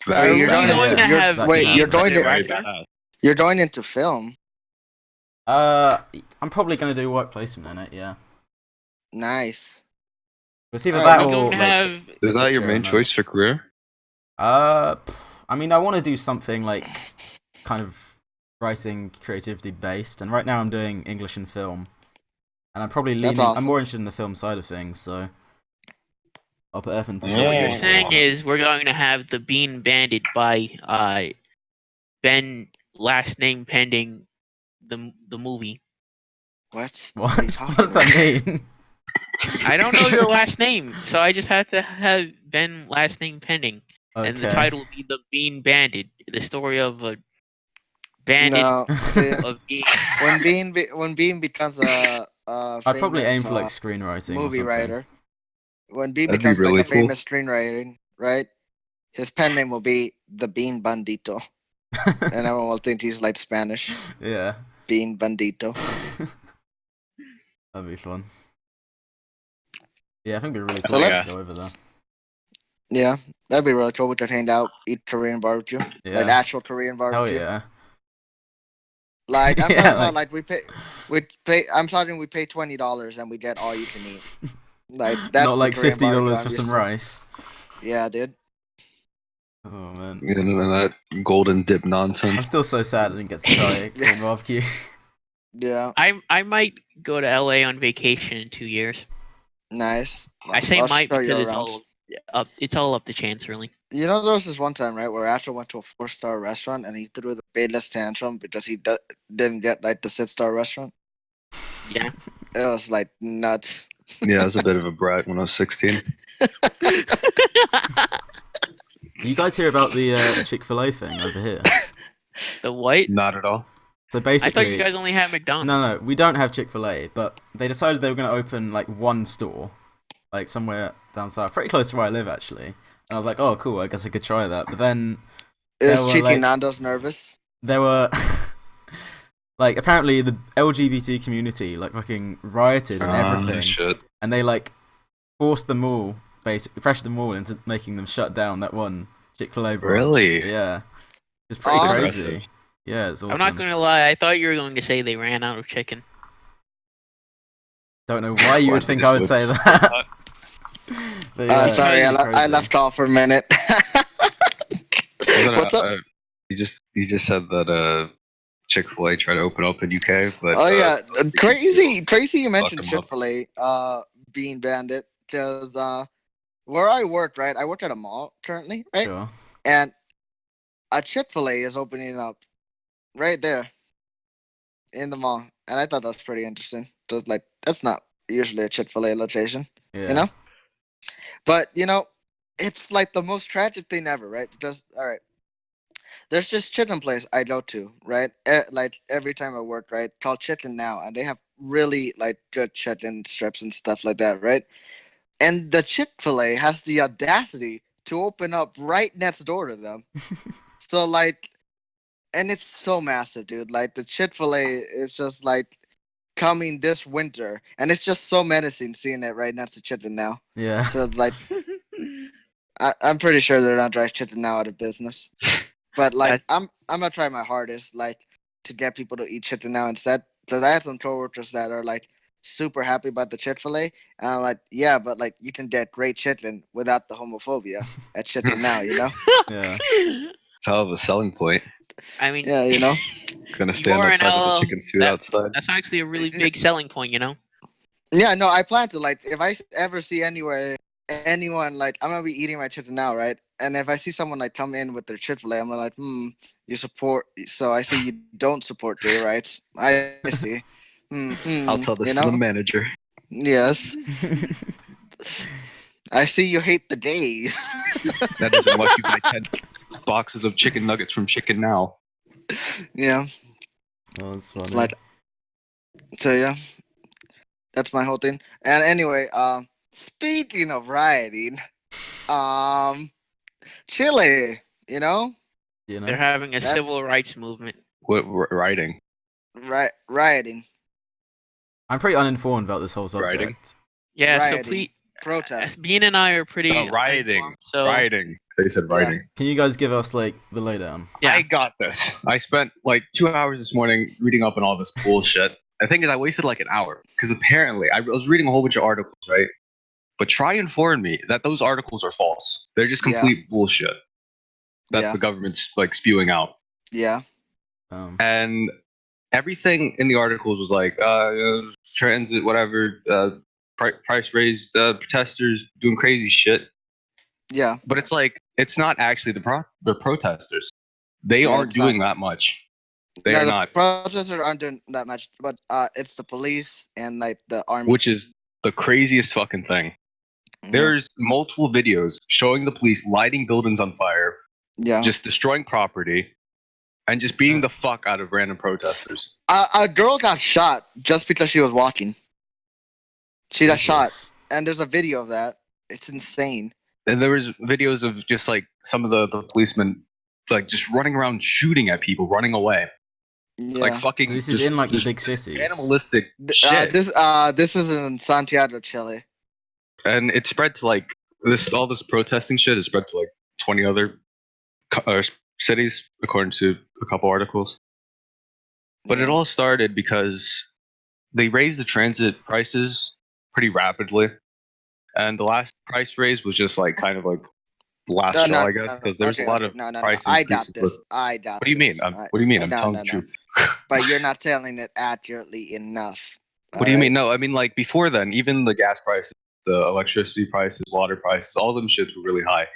That Wait, is you're bad. going into- to that have can wait, happen. you're going That's to- very director? bad. You're going into film. I'm probably gonna do work placement in it. Yeah. Nice. It's either Alright, that I'm or going to like have. Is a that tip your show main remote. choice for career? I mean, I want to do something like kind of writing creativity based, and right now I'm doing English and film, and I'm probably That's leaning. I'm awesome. more interested in the film side of things, so I'll put effort into So what you're Oh. saying is we're going to have the Bean Bandit by Ben last name pending the movie. What? What? What are you What talking does that about? mean? I don't know your last name, so I just had to have Ben last name pending, and the Okay. title will be the Bean Bandit, the story of a bandit No, see, of being. when Bean becomes a I'd probably aim famous for like screenwriting or movie something. writer, when Bean That'd be becomes like really a cool. famous screenwriter, right? His pen name will be the Bean Bandito, and everyone will think he's like Spanish. Yeah. Bean Bandito. That'd be fun. Yeah, I think it'd be really So cool let- to go over there. Yeah, that'd be really cool. We could hang out, eat Korean barbecue, like Yeah. actual Korean Hell barbecue. yeah. Like I'm Yeah, talking about, like- we pay. I'm talking we pay $20 and we get all you can eat. Like that's Not like the Korean barbecue $50 I'm for some used to. rice. Yeah, dude. Oh man. And that golden dip I'm nonsense. still so sad I didn't get to try Korean barbecue. Yeah, I might go to LA on vacation in 2 years. nice. I say I'll might show you because it's around. all up. It's all up to chance, really. You know, there was this one time, right, where Astro went to a 4-star restaurant and he threw the biggest tantrum because he didn't get like the 6-star restaurant. Yeah. It was like nuts. Yeah, I was a bit of a brat when I was 16. You guys hear about the Chick-fil-A thing over here? The what? Not at all. So I basically, thought you guys only had McDonald's. no, we don't have Chick-fil-A, but they decided they were going to open like one store, like somewhere down south, pretty close to where I live actually. And I was like, oh cool, I guess I could try that. But then Is were, Cheeky like- Nando's nervous? there were like apparently the LGBT community like fucking rioted and everything, Shit. and they like forced them all, basically pressured them all into making them shut down that one Chick-fil-A branch. Really? Yeah, it's pretty Awesome. crazy. Yeah, it's awesome. I'm not gonna lie. I thought you were going to say they ran out of chicken. Don't know why you would Why think they I would just say whipped- that. But yeah, Sorry, it's I crazy. left off for a minute. What's up? You just said that Chick-fil-A tried to open up in UK, but Oh yeah, crazy. You mentioned them up. Chick-fil-A, Bean Bandit, because where I work, right? I work at a mall currently, right? Sure. And a Chick-fil-A is opening up right there in the mall, and I thought that was pretty interesting. Just like that's not usually a Chick-fil-A location, Yeah. you know. But you know, it's like the most tragic thing ever, right? Because all right, there's this chicken place I go to, right? Like every time I work, right? Called Chicken Now, and they have really like good chicken strips and stuff like that, right? And the Chick-fil-A has the audacity to open up right next door to them. So like, and it's so massive, dude. Like the Chick-fil-A is just like coming this winter, and it's just so menacing seeing it right next to Chicken Now. Yeah. So like, I'm pretty sure they're not drive Chicken Now out of business. But like, I'm gonna try my hardest, like, to get people to eat Chicken Now instead. Because I have some coworkers that are like super happy about the Chick-fil-A, and I'm like, yeah, but like, you can get great chicken without the homophobia at Chicken Now, you know? Yeah. it's a hell of a selling point. I mean, Yeah, you know. Gonna You stand are an outside with L- a chicken suit that- outside. that's actually a really big selling point, you know. Yeah, no, I plan to like if I ever see anyone like I'm gonna be eating my Chicken Now, right? And if I see someone like come in with their Chick-fil-A, I'm like, you support. So I see you don't support gay rights. I see. I'll tell this you to the know? manager. Yes. I see you hate the gays. That doesn't watch you buy 10 boxes of chicken nuggets from Chicken Now. Yeah. Oh, that's funny. It's like, so yeah, that's my whole thing. And anyway, speaking of rioting, Chile, you know, you They're know. having a That's- civil rights movement. What writing? rioting. I'm pretty uninformed about this whole subject. Writing. Yeah, so Rioting. Protest. Bean and I are pretty rioting. uninformed, so Rioting. They said rioting. Can you guys give us like the lowdown? Yeah. I got this. I spent like 2 hours this morning reading up on all this bullshit. The thing is, I wasted like an hour because apparently I was reading a whole bunch of articles, right? But try and inform me that those articles are false. They're just complete bullshit that the government's like spewing out. Yeah. And everything in the articles was like transit, whatever, price raised, protesters doing crazy shit. Yeah. But it's like it's not actually the protesters. They aren't doing that much. They are not. Protesters aren't doing that much, but it's the police and like the army, Which is the craziest fucking thing. There's multiple videos showing the police lighting buildings on fire, just destroying property, and just beating the fuck out of random protesters. A girl got shot just because she was walking. She got shot, and there's a video of that. It's insane. And there was videos of just like some of the policemen like just running around shooting at people, running away. Yeah. Like fucking. So this is in like the big cities. Animalistic shit. This is in Santiago, Chile. And it spread to like all this protesting shit is spread to like 20 other cities, according to a couple articles. But it all started because they raised the transit prices pretty rapidly, and the last price raise was just like kind of like the last straw, I guess, because there's a lot of price increases. I doubt this. I doubt. What do you mean? What do you mean? I'm telling the truth. But you're not telling it accurately enough. What do you mean? No, I mean like before then, even the gas prices, the electricity prices, water prices, all them shits were really high.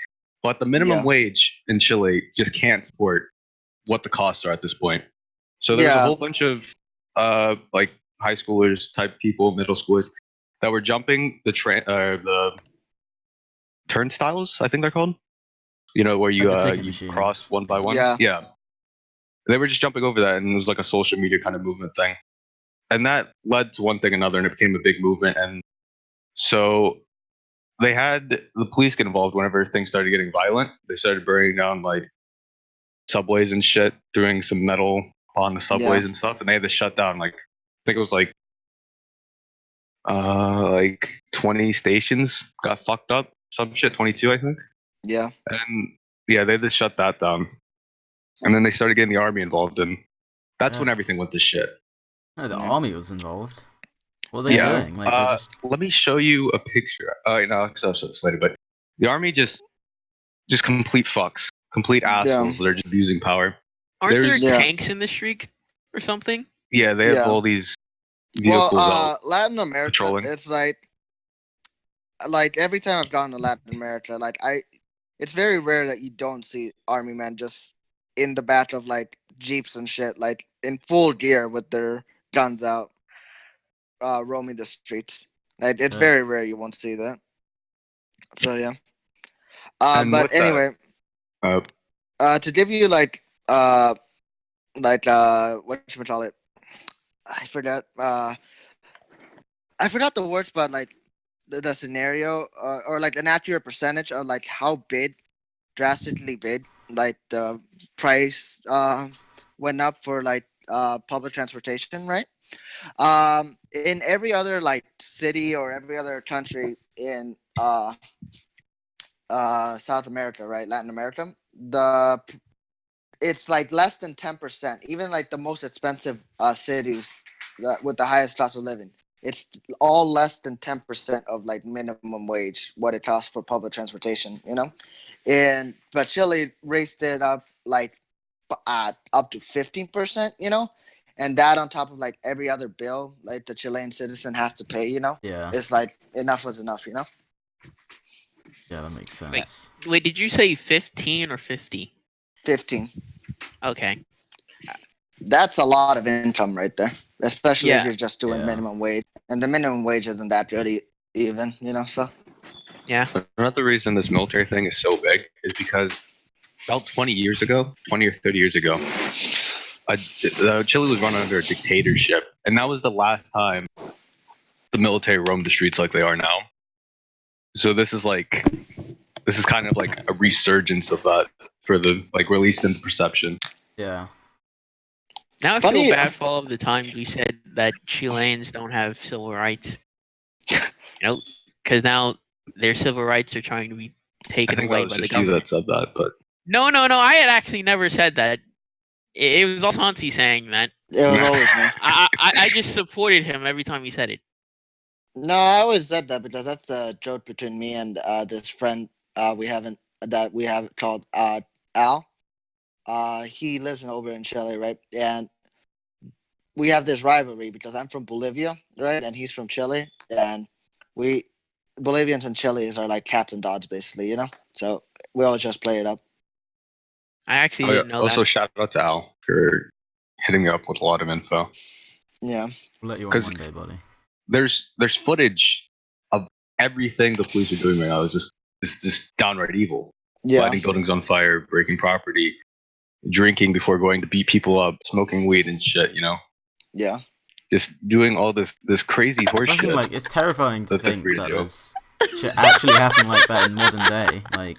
But the minimum wage in Chile just can't support what the costs are at this point. So there's a whole bunch of like high schoolers type people, middle schoolers that were jumping the turnstiles, I think they're called. You know, where you cross one by one. Yeah. They were just jumping over that, and it was like a social media kind of movement thing. And that led to one thing another, and it became a big movement. And so they had the police get involved whenever things started getting violent. They started burning down like subways and shit, throwing some metal on the subways and stuff, and they had to shut down like I think it was like 20 stations got fucked up, some shit, 22 I think. Yeah. And yeah, they had to shut that down. And then they started getting the army involved, and that's when everything went to shit. No, the army was involved. What are they doing? Like, let me show you a picture. No, because I was so slated, but the army just complete fucks, complete assholes. They're just abusing power. Aren't there tanks in the street or something? Yeah, they have all these vehicles out Latin America, patrolling. it's like every time I've gone to Latin America, it's very rare that you don't see army men just in the back of like jeeps and shit, like in full gear with their guns out, roaming the streets. Like it's very rare you won't see that. So yeah. But anyway, to give you what you call it, I forgot the words, but like the scenario or like an accurate percentage of like how drastically big, like the price went up for like public transportation, right? In every other like city or every other country in South America, right, Latin America, it's like less than 10%. Even like the most expensive cities with the highest cost of living, it's all less than 10% of like minimum wage what it costs for public transportation, you know. But Chile raised it up like up to 15%, you know, and that on top of like every other bill like the Chilean citizen has to pay, you know. It's like enough was enough, you know. Yeah, that makes sense. Wait, did you say 15 or 50? 15. Okay. That's a lot of income right there, especially if you're just doing minimum wage, and the minimum wage isn't that really even, you know. So yeah. Another reason this military thing is so big is because about 20 or 30 years ago, Chile was run under a dictatorship, and that was the last time the military roamed the streets like they are now. So this is kind of like a resurgence of that for the like released into perception. Yeah. Now I feel bad for all of the times we said that Chileans don't have civil rights. You know, because now their civil rights are trying to be I taken think that away was by the just you government. that said that, but No. I had actually never said that. It was all Santi saying that. It was always me. I just supported him every time he said it. No, I always said that because that's a joke between me and this friend we have called Al. He lives over in Chile, right? And we have this rivalry because I'm from Bolivia, right? And he's from Chile, and we Bolivians and Chileans are like cats and dogs, basically, you know. So we all just play it up. I actually didn't know also that. shout out to Al for hitting me up with a lot of info. Yeah. We'll let you on one day, buddy. There's footage of everything the police are doing right now. It's just downright evil. Yeah. Lighting buildings on fire, breaking property, drinking before going to beat people up, smoking weed and shit. You know, Yeah. just doing all this crazy It's horse fucking shit like it's terrifying to that they're think free to that do. there's shit actually happening like that in modern day. Like,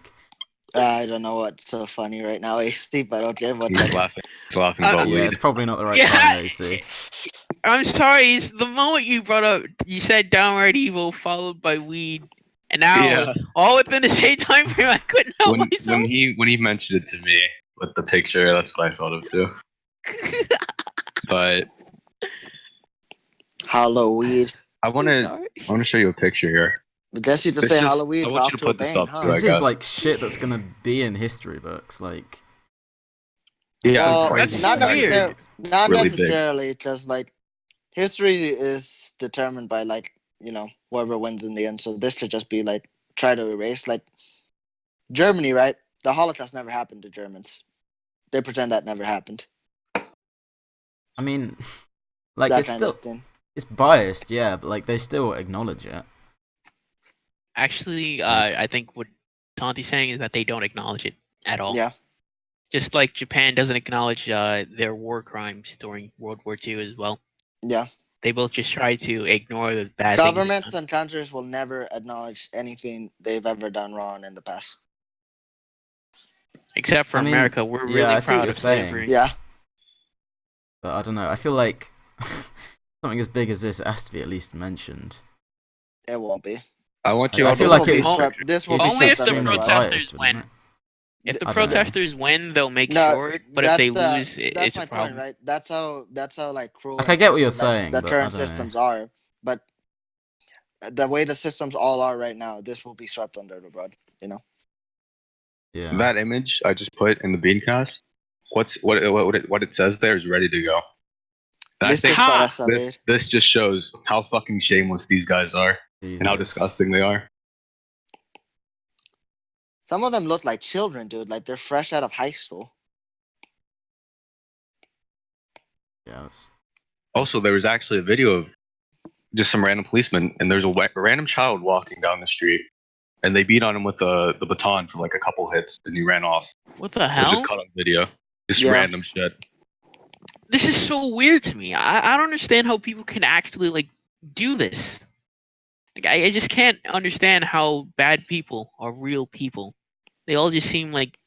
I don't know what's so funny right now, AC, but okay, what's He's up? laughing. He's laughing about yeah, weed. it's probably not the right Yeah. time, AC. I'm sorry. The moment you brought up, you said downright evil followed by weed, and now Yeah. all within the same time frame. I couldn't help myself. When he mentioned it to me with the picture, that's what I thought of too. But Halloween. I want to show you a picture here. I guess you could This say just- Halloween's I want you off to to a put this bang, up, huh? too, I This is guess. like shit that's gonna be in history books. Like, Yeah, so Well, crazy. That's not so weird. not Really big. necessarily, because like history is determined by like whoever wins in the end. So this could just be like try to erase like Germany, right? The Holocaust never happened to Germans. They pretend that never happened. I mean, like That it's kind still of thing. it's biased, yeah, but like they still acknowledge it. Actually, I think what Santi's saying is that they don't acknowledge it at all. Yeah. Just like Japan doesn't acknowledge their war crimes during World War II as well. Yeah. They both just try to ignore the bad Governments things. and countries will never acknowledge anything they've ever done wrong in the past. Except for I mean, America, we're yeah, really I see what proud you're of saying. slavery. Yeah. But I don't know. I feel like something as big as this has to be at least mentioned. It won't be. I want you I all feel to like This will it'd be be Only if the swept under the rug. protesters biased, win. wouldn't it? If the I don't know. protesters win, they'll make No, sure it. But if they lose, that's it's my a problem. point, right? That's how like cruel. Like, I and get what you're twisted, like, saying, the but I current don't know. systems are, but the way the systems all are right now, this will be swept under the rug. You know. Yeah. that image I just put in the Beancast. What it says there is ready to go. And I This think just para salir. this just shows how fucking shameless these guys are and how Jesus. disgusting they are. Some of them look like children, dude. Like they're fresh out of high school. Yeah. That's... Also, there was actually a video of just some random policemen, and there's a random child walking down the street, and they beat on him with the baton for like a couple hits, and he ran off. What the It was hell? just caught on video. Just Yeah. random shit. This is so weird to me. I don't understand how people can actually like do this. Like I just can't understand how bad people are real people. They all just seem like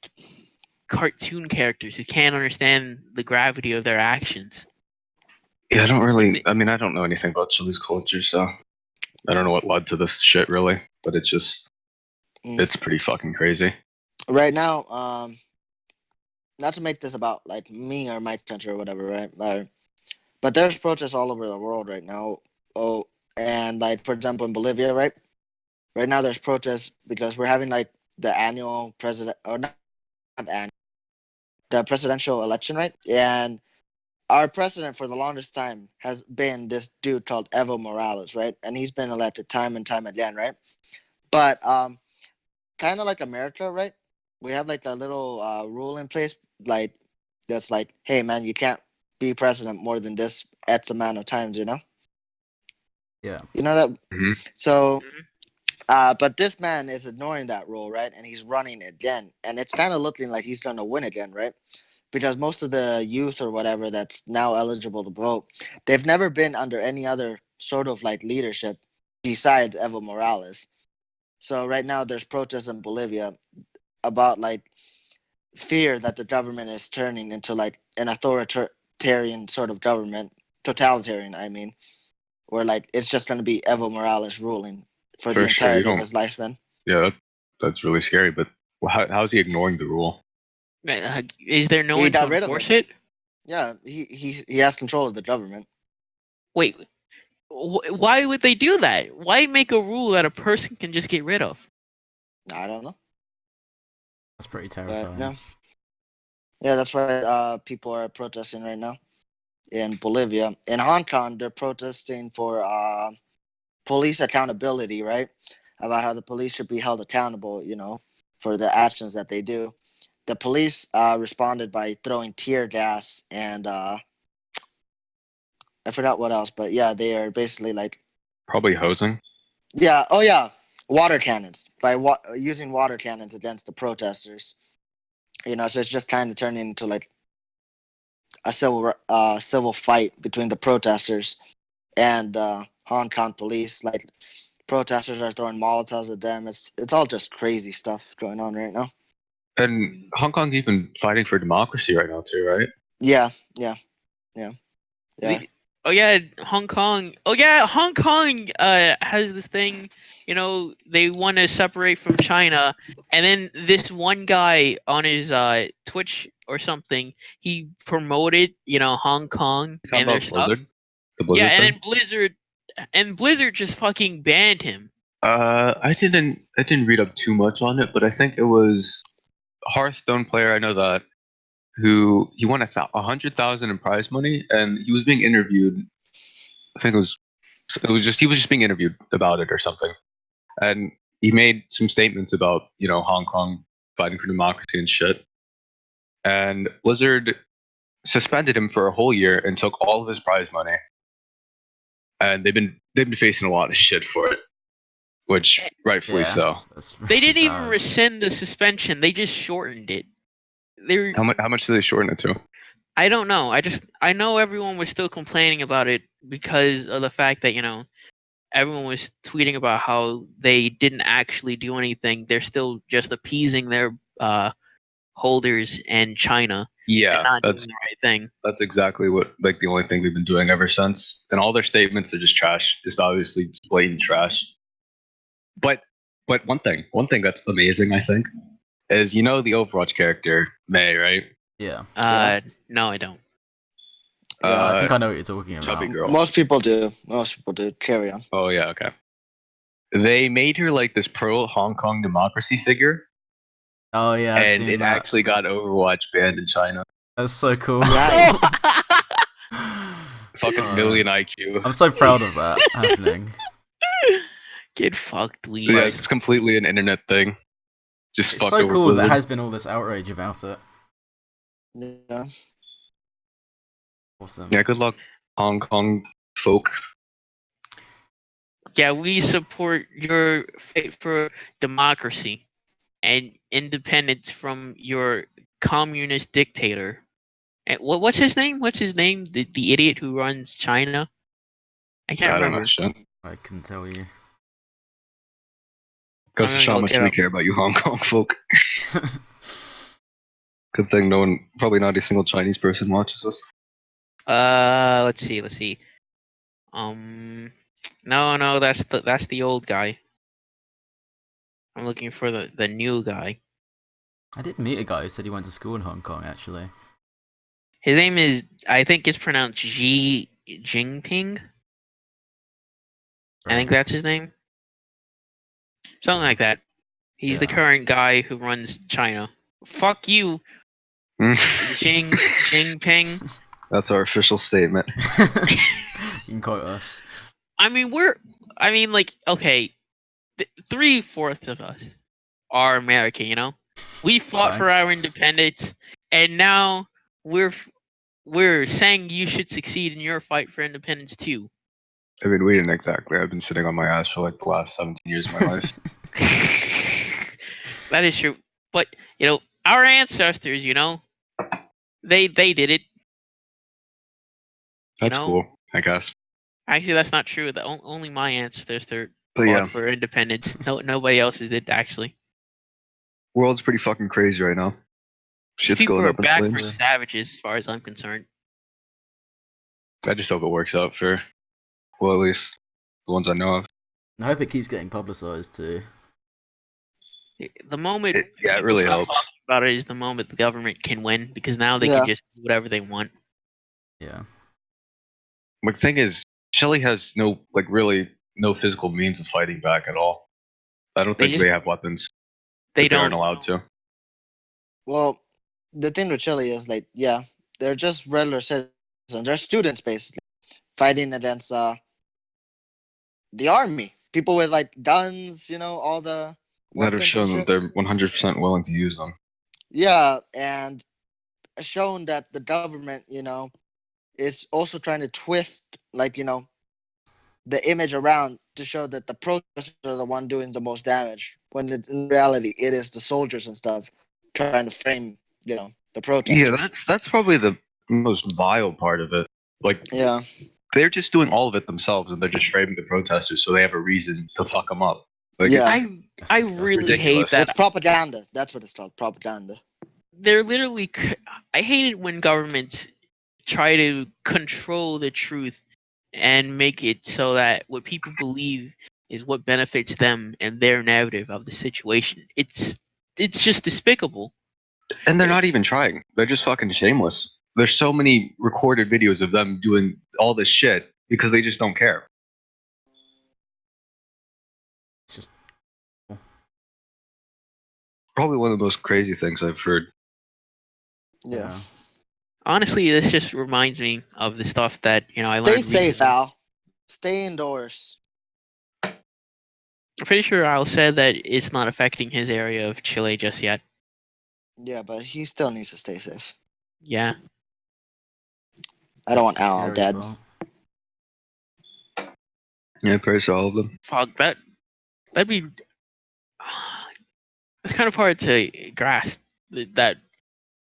cartoon characters who can't understand the gravity of their actions. Yeah, I don't know anything about Chile's culture, so I don't know what led to this shit really, but it's just it's pretty fucking crazy. Right now, not to make this about like me or my country or whatever, right? But there's protests all over the world right now. Oh, and like for example in Bolivia, right? Right now there's protests because we're having like the annual president or not annual, the presidential election, right? And our president for the longest time has been this dude called Evo Morales, right? And he's been elected time and time again, right? But kind of like America, right? We have like a little rule in place, like that's like, hey man, you can't be president more than this X amount of times, you know? Yeah. You know that? Mhm. So, but this man is ignoring that rule, right? And he's running again, and it's kind of looking like he's gonna win again, right? Because most of the youth or whatever that's now eligible to vote, they've never been under any other sort of like leadership besides Evo Morales. So right now there's protests in Bolivia about like fear that the government is turning into like an authoritarian sort of government, totalitarian, I mean, where like it's just going to be Evo Morales ruling for For the sure, you entirety of don't. his life, man. Yeah, that's really scary. But how's he ignoring the rule? Is there no He one to got rid of enforce it. it? Yeah, he has control of the government. Wait, why would they do that? Why make a rule that a person can just get rid of? I don't know, That's pretty but terrifying. yeah, that's why people are protesting right now in Bolivia. In Hong Kong, they're protesting for police accountability, right? About how the police should be held accountable, for the actions that they do. The police responded by throwing tear gas and I forgot what else, but yeah, they are basically like, Probably hosing. yeah, oh yeah, water cannons by using water cannons against the protesters. So it's just kind of turning into like a civil fight between the protesters and Hong Kong police. Like protesters are throwing Molotovs at them. It's all just crazy stuff going on right now. And Hong Kong's even fighting for democracy right now too, right? Yeah, yeah, yeah. Oh yeah, Hong Kong. Oh yeah, Hong Kong has this thing. They want to separate from China, and then this one guy on his Twitch or something, he promoted Hong Kong You talking and their about stuff. Blizzard? The Yeah, Blizzard and thing? then Blizzard just fucking banned him. I didn't read up too much on it, but I think it was a Hearthstone player. I know that who he won 100,000 in prize money, and he was being interviewed. I think he was just being interviewed about it or something, and he made some statements about Hong Kong fighting for democracy and shit. And Blizzard suspended him for a whole year and took all of his prize money, and they've been facing a lot of shit for it, which Eh, rightfully Yeah, so. that's They really didn't even bad. rescind the suspension. They just shortened it. How much did they shorten it to? I don't know. I know everyone was still complaining about it because of the fact that everyone was tweeting about how they didn't actually do anything. They're still just appeasing their holders in China and Yeah, not doing that's the right thing. that's exactly what like the only thing they've been doing ever since. And all their statements are just trash, just obviously just blatant trash. But one thing that's amazing, I think, is the Overwatch character May, right? Yeah. Yeah. No, I don't. Yeah. I Uh, think I know what you're talking chubby about. girl. Most people do. Carry on. Oh yeah, okay. They made her like this pro Hong Kong democracy figure, Oh yeah, I've and seen it that. actually got Overwatch banned in China. That's so cool. Nice. Fucking million IQ. I'm so proud of that happening. Get fucked, Yeah, please. it's completely an internet thing. Just It's fucked so over cool that there Blizzard. has been all this outrage about it. Yeah. Awesome. Yeah, good luck, Hong Kong folk. Yeah, we support your fight for democracy and independence from your communist dictator. And what's his name? What's his name? The idiot who runs China? I can't I don't know remember. shit. I can tell you. Goes I'm to gonna show how look much it we up. care about you Hong Kong folk. Good thing probably not a single Chinese person watches us. Let's see. No, that's the old guy. I'm looking for the new guy. I did meet a guy who said he went to school in Hong Kong, actually. His name is, I think it's pronounced Xi Jinping. I think Right. that's his name. Something like that. He's the Yeah. current guy who runs China. Fuck you, Jinping. That's our official statement. You can quote us. I mean, okay, 3/4 of us are American. We fought for Thanks. our independence, and now we're saying you should succeed in your fight for independence too. I mean, we didn't exactly. I've been sitting on my ass for like the last 17 years of my life. That is true, but our ancestors, they did it. That's cool, I guess. Actually, that's not true. Only my ancestors But fought yeah, for independence. Nobody else did actually. world's pretty fucking crazy right now. These Shit's people going are up in backwards flames. savages, as far as I'm concerned. I just hope it works out for, well, at least the ones I know of. I hope it keeps getting publicized too. The moment It people really stop helps. talking about it is the moment the government can win, because now they Yeah. can just do whatever they want. Yeah. The thing is, Chile has really no physical means of fighting back at all. I don't They think just they have weapons they if they aren't don't. allowed to. Well, the thing with Chile is like, yeah, they're just regular citizens. They're students basically fighting against the army. People with like guns, all the That have weapons and shown that shit. they're 100% willing to use them. Yeah, and shown that the government, is also trying to twist the image around to show that the protesters are the one doing the most damage, when in reality it is the soldiers and stuff trying to frame, the Yeah, protesters. that's probably the most vile part of it. Like, Yeah, they're just doing all of it themselves, and they're just framing the protesters so they have a reason to fuck them up. Like, yeah. That's I disgusting. really hate ridiculous. that. It's propaganda. That's what it's called, propaganda. They're literally. I hate it when governments try to control the truth and make it so that what people believe is what benefits them and their narrative of the situation. It's just despicable. And they're not even trying. They're just fucking shameless. There's so many recorded videos of them doing all this shit because they just don't care. It's just Probably one of the most crazy things I've heard. Yeah. Honestly, this just reminds me of the stuff that I Stay learned safe, recently. Al. Stay indoors. I'm pretty sure Al said that it's not affecting his area of Chile just yet. Yeah, but he still needs to stay safe. Yeah. I don't want that's the Al scary dead. part. Yeah, praise to all of them. Fuck, that'd be. It's kind of hard to grasp that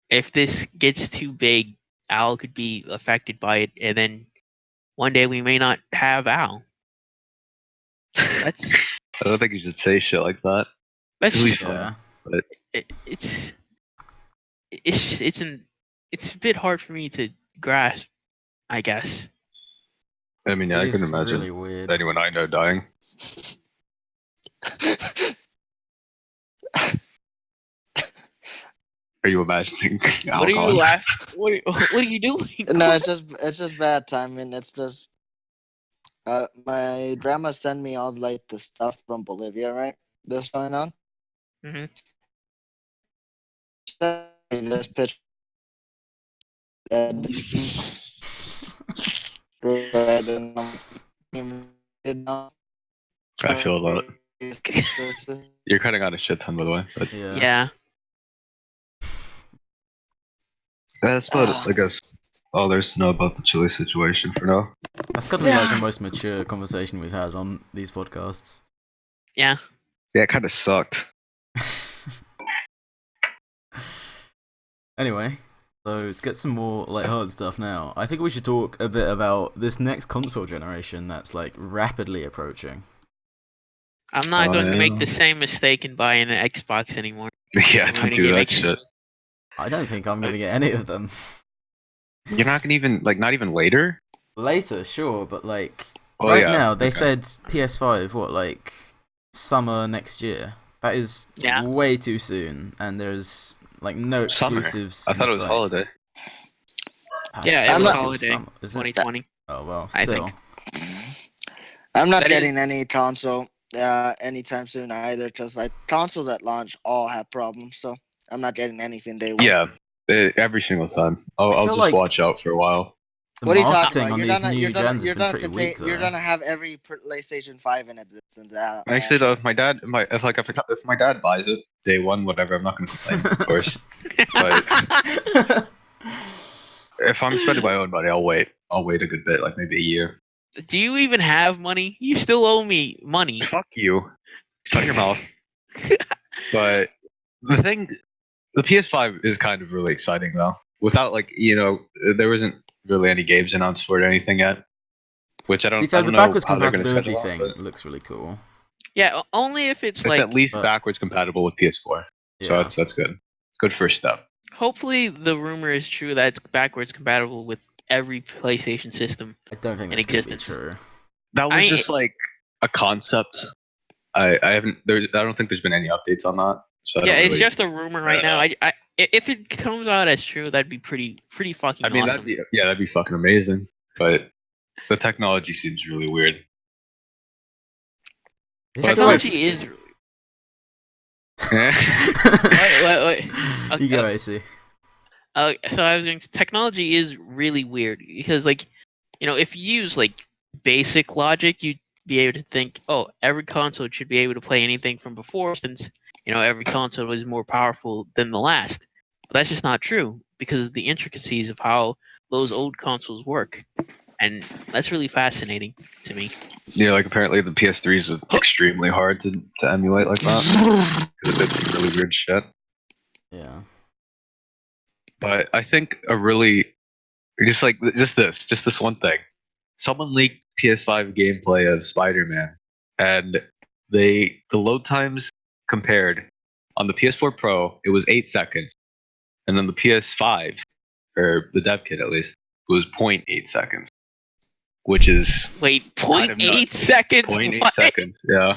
if this gets too big, Al could be affected by it, and then one day we may not have Al. That's I don't think you should say shit like that. that's Please. Yeah. But it's it's a bit hard for me to grasp, I guess. I mean, It I can is imagine really weird. anyone I know dying. Are you imagining What are you Alcon? laughing? What are you doing? No, it's just bad timing. It's just my grandma sent me all like the stuff from Bolivia, right? That's going on. Mhm. This picture. And right, and I feel that. You're cutting out a shit ton, by the way. But Yeah. Yeah. that's about, I guess, all there's to know about the Chile situation for now. That's got to be like the most mature conversation we've had on these podcasts. Yeah. Yeah, it kind of sucked. Anyway, so let's get some more lighthearted stuff now. I think we should talk a bit about this next console generation that's like rapidly approaching. I'm not going to make yeah. the same mistake in buying an Xbox anymore. Yeah, I'm don't gonna do get that make- shit. I don't think I'm gonna get any of them. You're not gonna even not even later. Later, sure, but like Oh, right yeah, now they okay. said PS5 like summer next year. That is Yeah. way too soon, and there's like no Summer. exclusives. I thought it in was sight. holiday. I Yeah, it feel was like holiday. summer. Is it? 2020. Oh well, I still. think. I'm not That is- getting any console anytime soon either, because like consoles at launch all have problems. So I'm not getting anything day one. Yeah, every single time. I'll feel just like- watch out for a while. The What are you talking marketing about? on You're these gonna new you're gonna gens has you're been gonna pretty contain weak, you're though. gonna have every PlayStation 5 in existence. Actually, though, if my dad, if my dad buys it day one, whatever, I'm not gonna complain, of course. But if I'm spending my own money, I'll wait. I'll wait a good bit, like maybe a year. Do you even have money? You still owe me money. Fuck you. Shut your mouth. But the PS5 is kind of really exciting though. Without there wasn't really any games announced for it or anything yet. Which I To be don't fair, know the backwards how they're going to compatibility schedule thing that, but looks really cool. Yeah, only if it's it's like. at least But- backwards compatible with PS4. So Yeah. that's good. Good first step. Hopefully, the rumor is true that it's backwards compatible with every PlayStation system. I don't think in that's going to be existence. true. That was I- just like a concept. I haven't. I don't think there's been any updates on that. So I Yeah, don't it's really. just a rumor right now. If it comes out as true, that'd be pretty fucking I mean, awesome. that'd be fucking amazing. But the technology seems really weird. Technology is. Wait. You go, AC. So I was going. Technology is really weird because, like, if you use like basic logic, you'd be able to think, oh, every console should be able to play anything from before, since every console is more powerful than the last. But that's just not true because of the intricacies of how those old consoles work, and that's really fascinating to me. Yeah, like apparently the PS3 is extremely hard to emulate like that because it did some really weird shit. Yeah. But I think just this one thing. Someone leaked PS5 gameplay of Spider-Man, and the load times compared on the PS4 Pro, it was 8 seconds, and on the PS5, or the dev kit at least, it was 0.8 seconds, which is Wait, kind of 0.8 seconds? 0.8 What? seconds, yeah.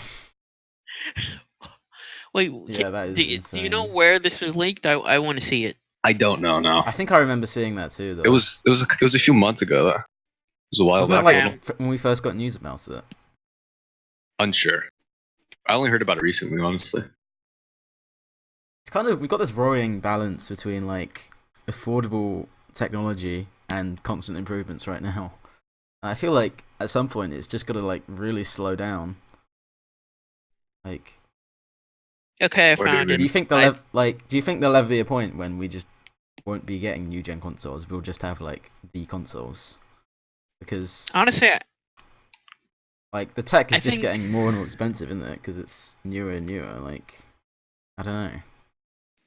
Wait, Yeah, that is do you insane. know where this was leaked? I want to see it. I don't know now. I think I remember seeing that too, though. It was a few months ago though. It was a while Wasn't back. that like when we first got news about it? Unsure. I only heard about it recently, honestly. It's kind of, we've got this worrying balance between like affordable technology and constant improvements right now. I feel like at some point it's just gotta like really slow down. Like, Okay, I found it. do you think there'll ever be a point when we just won't be getting new gen consoles? We'll just have like the consoles, because honestly, like the tech is just getting more and more expensive, isn't it? Because it's newer and newer. Like, I don't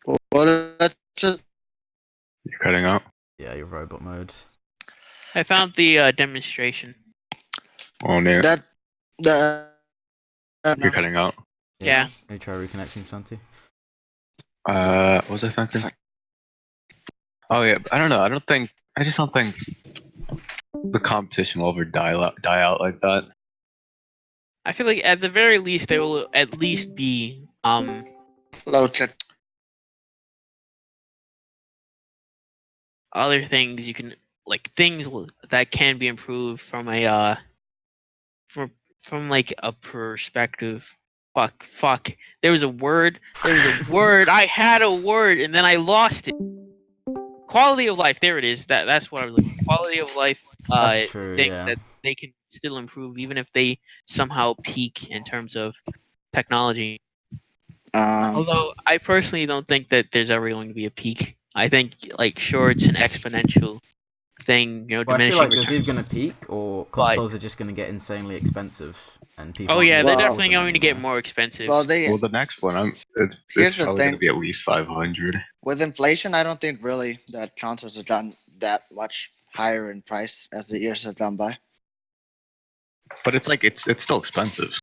know. Well, that's just... You're cutting out. Yeah, your robot mode. I found the demonstration. Oh no. You're no. cutting out. Yeah. Maybe try reconnecting, Santi. What was I thinking? Oh yeah, I don't know. I just don't think the competition will ever die out like that. I feel like at the very least there will at least be Low check. other things you can, like, things that can be improved from a from like a perspective. Fuck. There was a word. I had a word and then I lost it. Quality of life. There it is. That's what I was looking for. Quality of life. That's true. Thing Yeah. that they can still improve even if they somehow peak in terms of technology. Although I personally don't think that there's ever going to be a peak. I think, like, sure, it's an exponential thing, Well, diminishing I feel like there's returns. either going to peak or consoles are just going to get insanely expensive, and people. Oh yeah, they're Well, definitely going to get more expensive. Well, the next one, it's probably going to be at least 500. With inflation, I don't think really that consoles have done that much higher in price as the years have gone by. But it's like it's still expensive.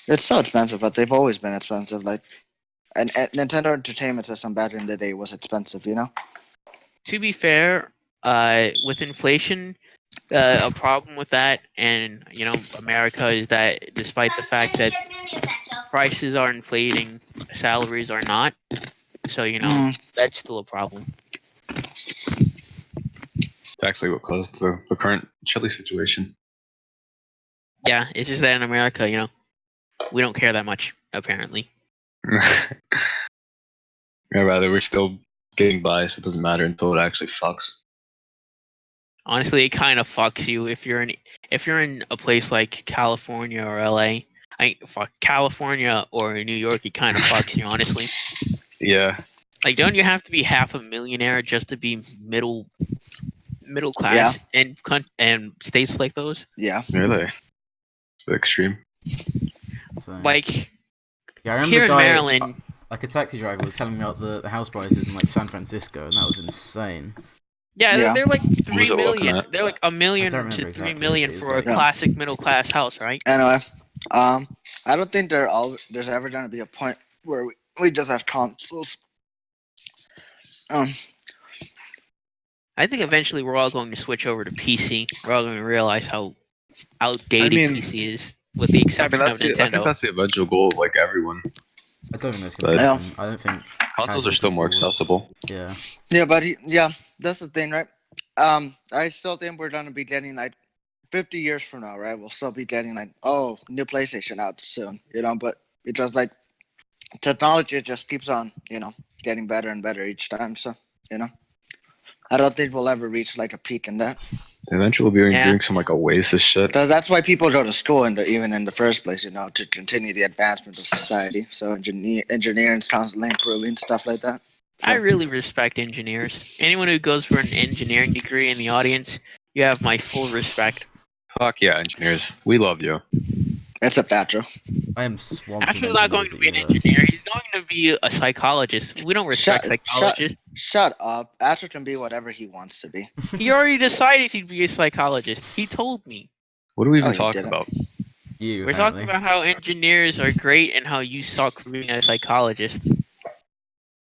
It's so expensive, but they've always been expensive. Like, and Nintendo Entertainment System back in the day was expensive, you know. To be fair, with inflation, a problem with that, and America, is that despite the fact that prices are inflating, salaries are not. So that's still a problem. It's actually what caused the current Chile situation. Yeah, it's just that in America, we don't care that much, apparently. Yeah, rather we're still getting by, so it doesn't matter until it actually fucks. Honestly, it kind of fucks you if you're in a place like California or LA. Fuck California or New York, it kind of fucks you, honestly. Yeah. Like, don't you have to be half a millionaire just to be middle class in states like those? Yeah. Really? It's extreme. Like, yeah, I remember here in Maryland, like a taxi driver was telling me about the house prices in like San Francisco, and that was insane. Yeah, they're like 3 million. They're like $1 million to 3 million for a classic middle class house, right? Anyway, I don't think there's ever gonna be a point where we just have consoles. I think eventually we're all going to switch over to PC. We're all going to realize how outdated PC is. with the I mean, exception of I think Nintendo. that's the eventual goal of like everyone. I don't think that's gonna But- happen. I don't think Consoles casual are still more people will- accessible. Yeah. Yeah, but that's the thing, right? I still think we're gonna be getting like 50 years from now, right? We'll still be getting like, oh, new PlayStation out soon, but because like technology just keeps on, getting better and better each time. So, I don't think we'll ever reach like a peak in that. Eventually, we'll be doing some like Oasis shit. Because that's why people go to school even in the first place, to continue the advancement of society. So engineering's constantly improving, stuff like that. So. I really respect engineers. Anyone who goes for an engineering degree in the audience, you have my full respect. Fuck yeah, engineers. We love you. Except Atro. I am swamped Actually, with not going engineers to at be an university. engineer. He's going to be a psychologist. We don't respect psychologists. Shut up. Atro can be whatever he wants to be. He already decided he'd be a psychologist. He told me. What are we even he talking didn't. about? You. We're apparently. talking about how engineers are great and how you suck for being a psychologist.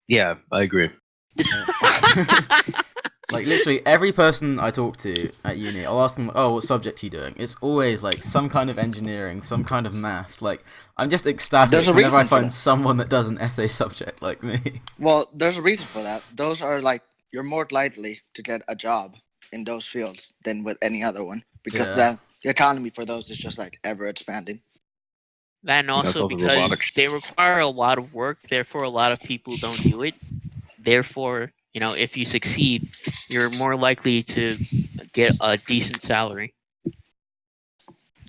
Yeah, I agree. Like literally every person I talk to at uni, I'll ask them, "Oh, what subject are you doing?" It's always like some kind of engineering, some kind of maths. Like I'm just ecstatic There's a whenever I reason for find that. someone that does an essay subject like me. Well, there's a reason for that. Those are like, you're more likely to get a job in those fields than with any other one. Because Yeah. the economy for those is just like ever expanding. That and also all the because robotics. they require a lot of work, therefore a lot of people don't do it. Therefore, if you succeed, you're more likely to get a decent salary.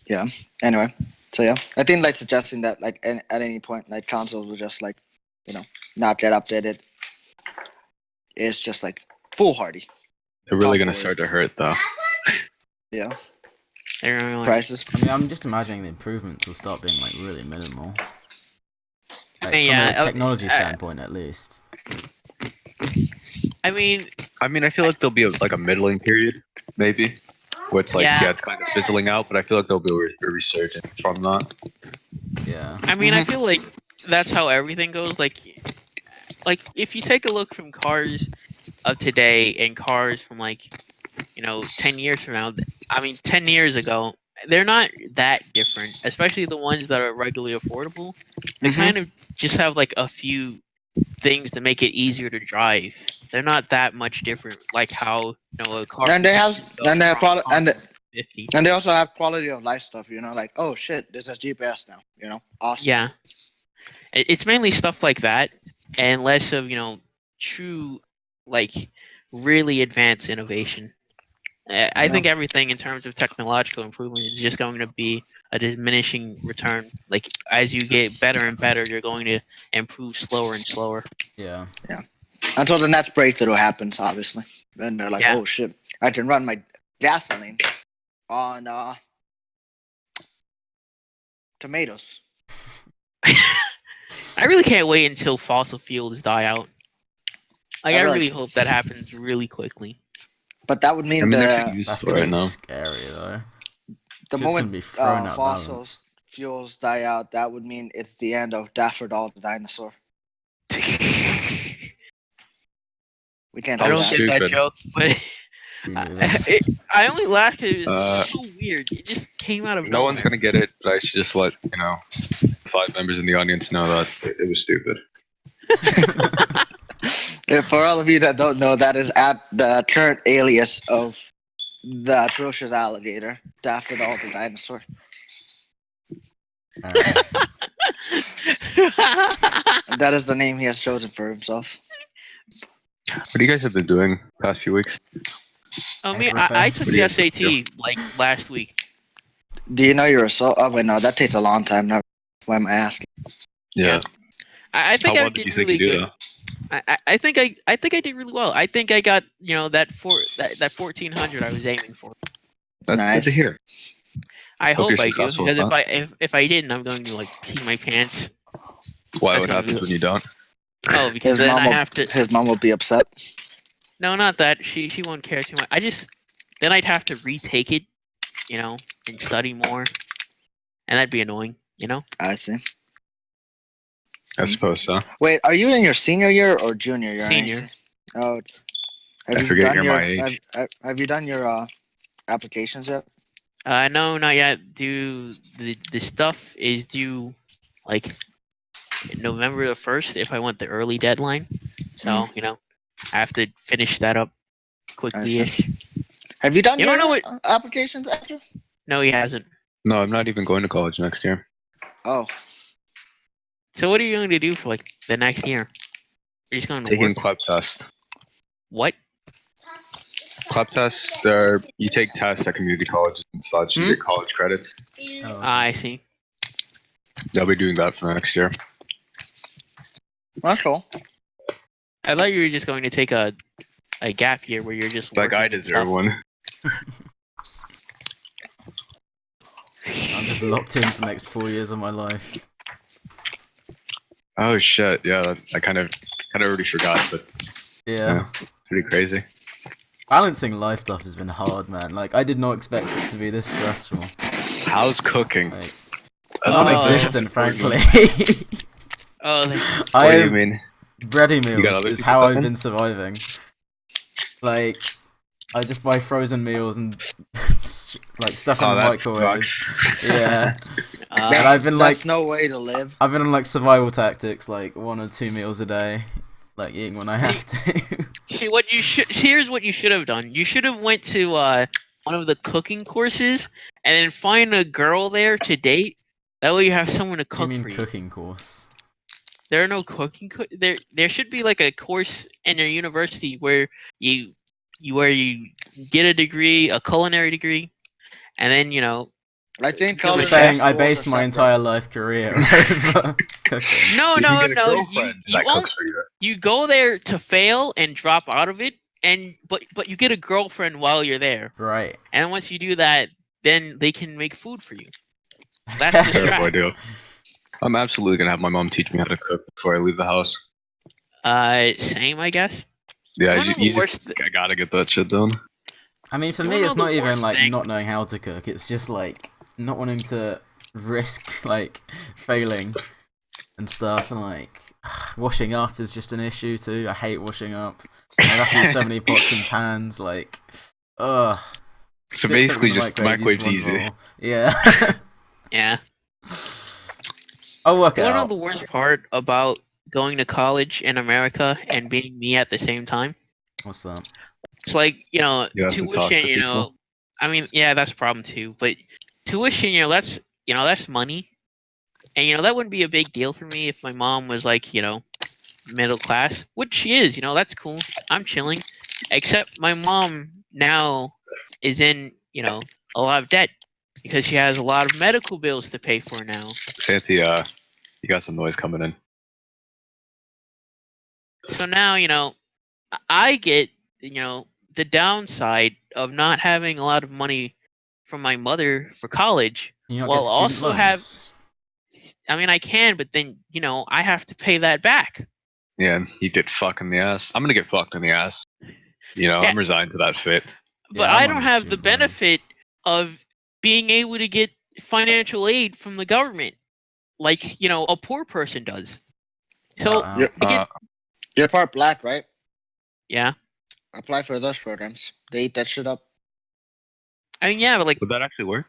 Yeah. Anyway, so yeah, I think like suggesting that like at any point like consoles will just like, not get updated is just like foolhardy. They're really Top gonna forward. start to hurt though. Yeah. They're only- Prices. I mean, I'm just imagining the improvements will start being like really minimal. Like, mean, from yeah, a technology standpoint, at least. I mean, I feel like there'll be a middling period, maybe, where it's like, Yeah. it's kind of fizzling out, but I feel like there'll be a resurgence from that. Yeah. I mean, I feel like that's how everything goes. Like if you take a look from cars of today and cars from 10 years from now. I mean, 10 years ago, they're not that different, especially the ones that are regularly affordable. They kind of just have like a few things to make it easier to drive. They're not that much different, like how a car. And they have and 50. they also have quality of life stuff, like, oh shit, there's a GPS now, awesome. Yeah, it's mainly stuff like that, and less of true like really advanced innovation. I think everything in terms of technological improvement is just going to be a diminishing return. Like as you get better and better, you're going to improve slower and slower. Yeah. Until the next breakthrough happens, obviously. Then they're like, Yeah. oh shit, I can run my gasoline on tomatoes. I really can't wait until fossil fuels die out. Like, I really can't. hope that happens really quickly. But that would mean they're too That's useful gonna right be now. scary though. the It's moment gonna be thrown out fossil balance. fuels die out, that would mean it's the end of Daffodil the dinosaur. We can't I have don't that. get that Stupid. joke, but Me neither. I only laughed because it was Uh, so weird. It just came out of No one's nowhere. gonna get it, but I should just let 5 members in the audience know that it was stupid. For all of you that don't know, that is at the current alias of the atrocious alligator, Daffodil the dinosaur. And that is the name he has chosen for himself. What do you guys have been doing past few weeks? I mean, Everything. I took What do you the guys have to SAT like last week. Do you know you're a Oh, wait, no, that takes a long time. Now, why am I asking? Yeah. I think How I well did did you think really you do good. though? I think I did really well. I think I got that 1400 I was aiming for. That's Nice. good to hear. I Hope hope you're I do, successful with because if I didn't, I'm going to like pee my pants. Why? That's What gonna happens be- when you don't? Oh, because then I have to. His mom will be upset. No, not that. She won't care too much. Then I'd have to retake it, and study more, and that'd be annoying, I see. I suppose so. Wait, are you in your senior year or junior year? Senior. Oh, I forget you're my age. have you done your applications yet? No, not yet. The stuff is due like November the 1st if I want the early deadline. So I have to finish that up I quickly see. ish. Have you done You don't know your what? applications, Andrew? No, he hasn't. No, I'm not even going to college next year. Oh, So what are you going to do for like the next year? You're just going to Taking work. club tests. What? Club tests are you take tests at community colleges and such. You get college credits. Oh, I see. I'll be doing that for next year. that's cool. I thought you were just going to take a gap year where you're just Like working I and deserve stuff. one. I'm just locked in for the next 4 years of my life. Oh shit! Yeah, I kind of already forgot, but Yeah. pretty crazy. Balancing life stuff has been hard, man. Like, I did not expect it to be this stressful. How's cooking? Like, Oh. non-existent, frankly. Oh, What do you mean? Ready got meals other is people how I've cooking? been surviving. Like, I just buy frozen meals and like stuff in Oh, the that microwave. sucks. Yeah. And uh, I've been That's like, no way to live. I've been on like survival tactics, like 1 or 2 meals a day, like eating when I have to. see what you should. Here's what you should have done. You should have went to one of the cooking courses and then find a girl there to date. That way you have someone to What do you cook mean for you. cooking course? There are no cooking. There should be like a course in your university where you get a degree, a culinary degree, and then I think become You're a culinary saying chef. I schools are base my separate. entire life career over cooking. No, So you no, can get a no. girlfriend that cooks for you. You go there to fail and drop out of it, but you get a girlfriend while you're there, Right. and once you do that, then they can make food for you. That's the Terrible strat. idea. I'm absolutely gonna have my mom teach me how to cook before I leave the house. Same, I guess. Yeah, You know the worst I gotta get that shit done. I mean, for You me, wanna it's know not the even worst like thing? not knowing how to cook. It's just like not wanting to risk like failing and stuff, and like washing up is just an issue too. I hate washing up. I have to use so many pots and pans. Like, ugh. So Stick something basically, in the just microwave, use microwave's one easy. roll. Yeah. Yeah. I'll work You it wanna know out. the worst part about going to college in America and being me at the same time? What's that? It's like, You have to talk tuition, to people. I mean, yeah, that's a problem too. But tuition, that's money. And that wouldn't be a big deal for me if my mom was like, middle class, which she is, that's cool. I'm chilling. Except my mom now is in, a lot of debt because she has a lot of medical bills to pay for now. Santi, you got some noise coming in. So now, I get, the downside of not having a lot of money from my mother for college, Can you not while get student also loans? I mean, I can, but then, I have to pay that back. Yeah, you get fucked in the ass. I'm gonna get fucked in the ass. Yeah. I'm resigned to that fate. But Yeah, I'm I on don't the have the student loans. benefit of being able to get financial aid from the government like, a poor person does. So, Wow. You're, I get, you're part black, right? yeah. Apply for those programs. They eat that shit up. I mean, yeah, but like, Would that actually work?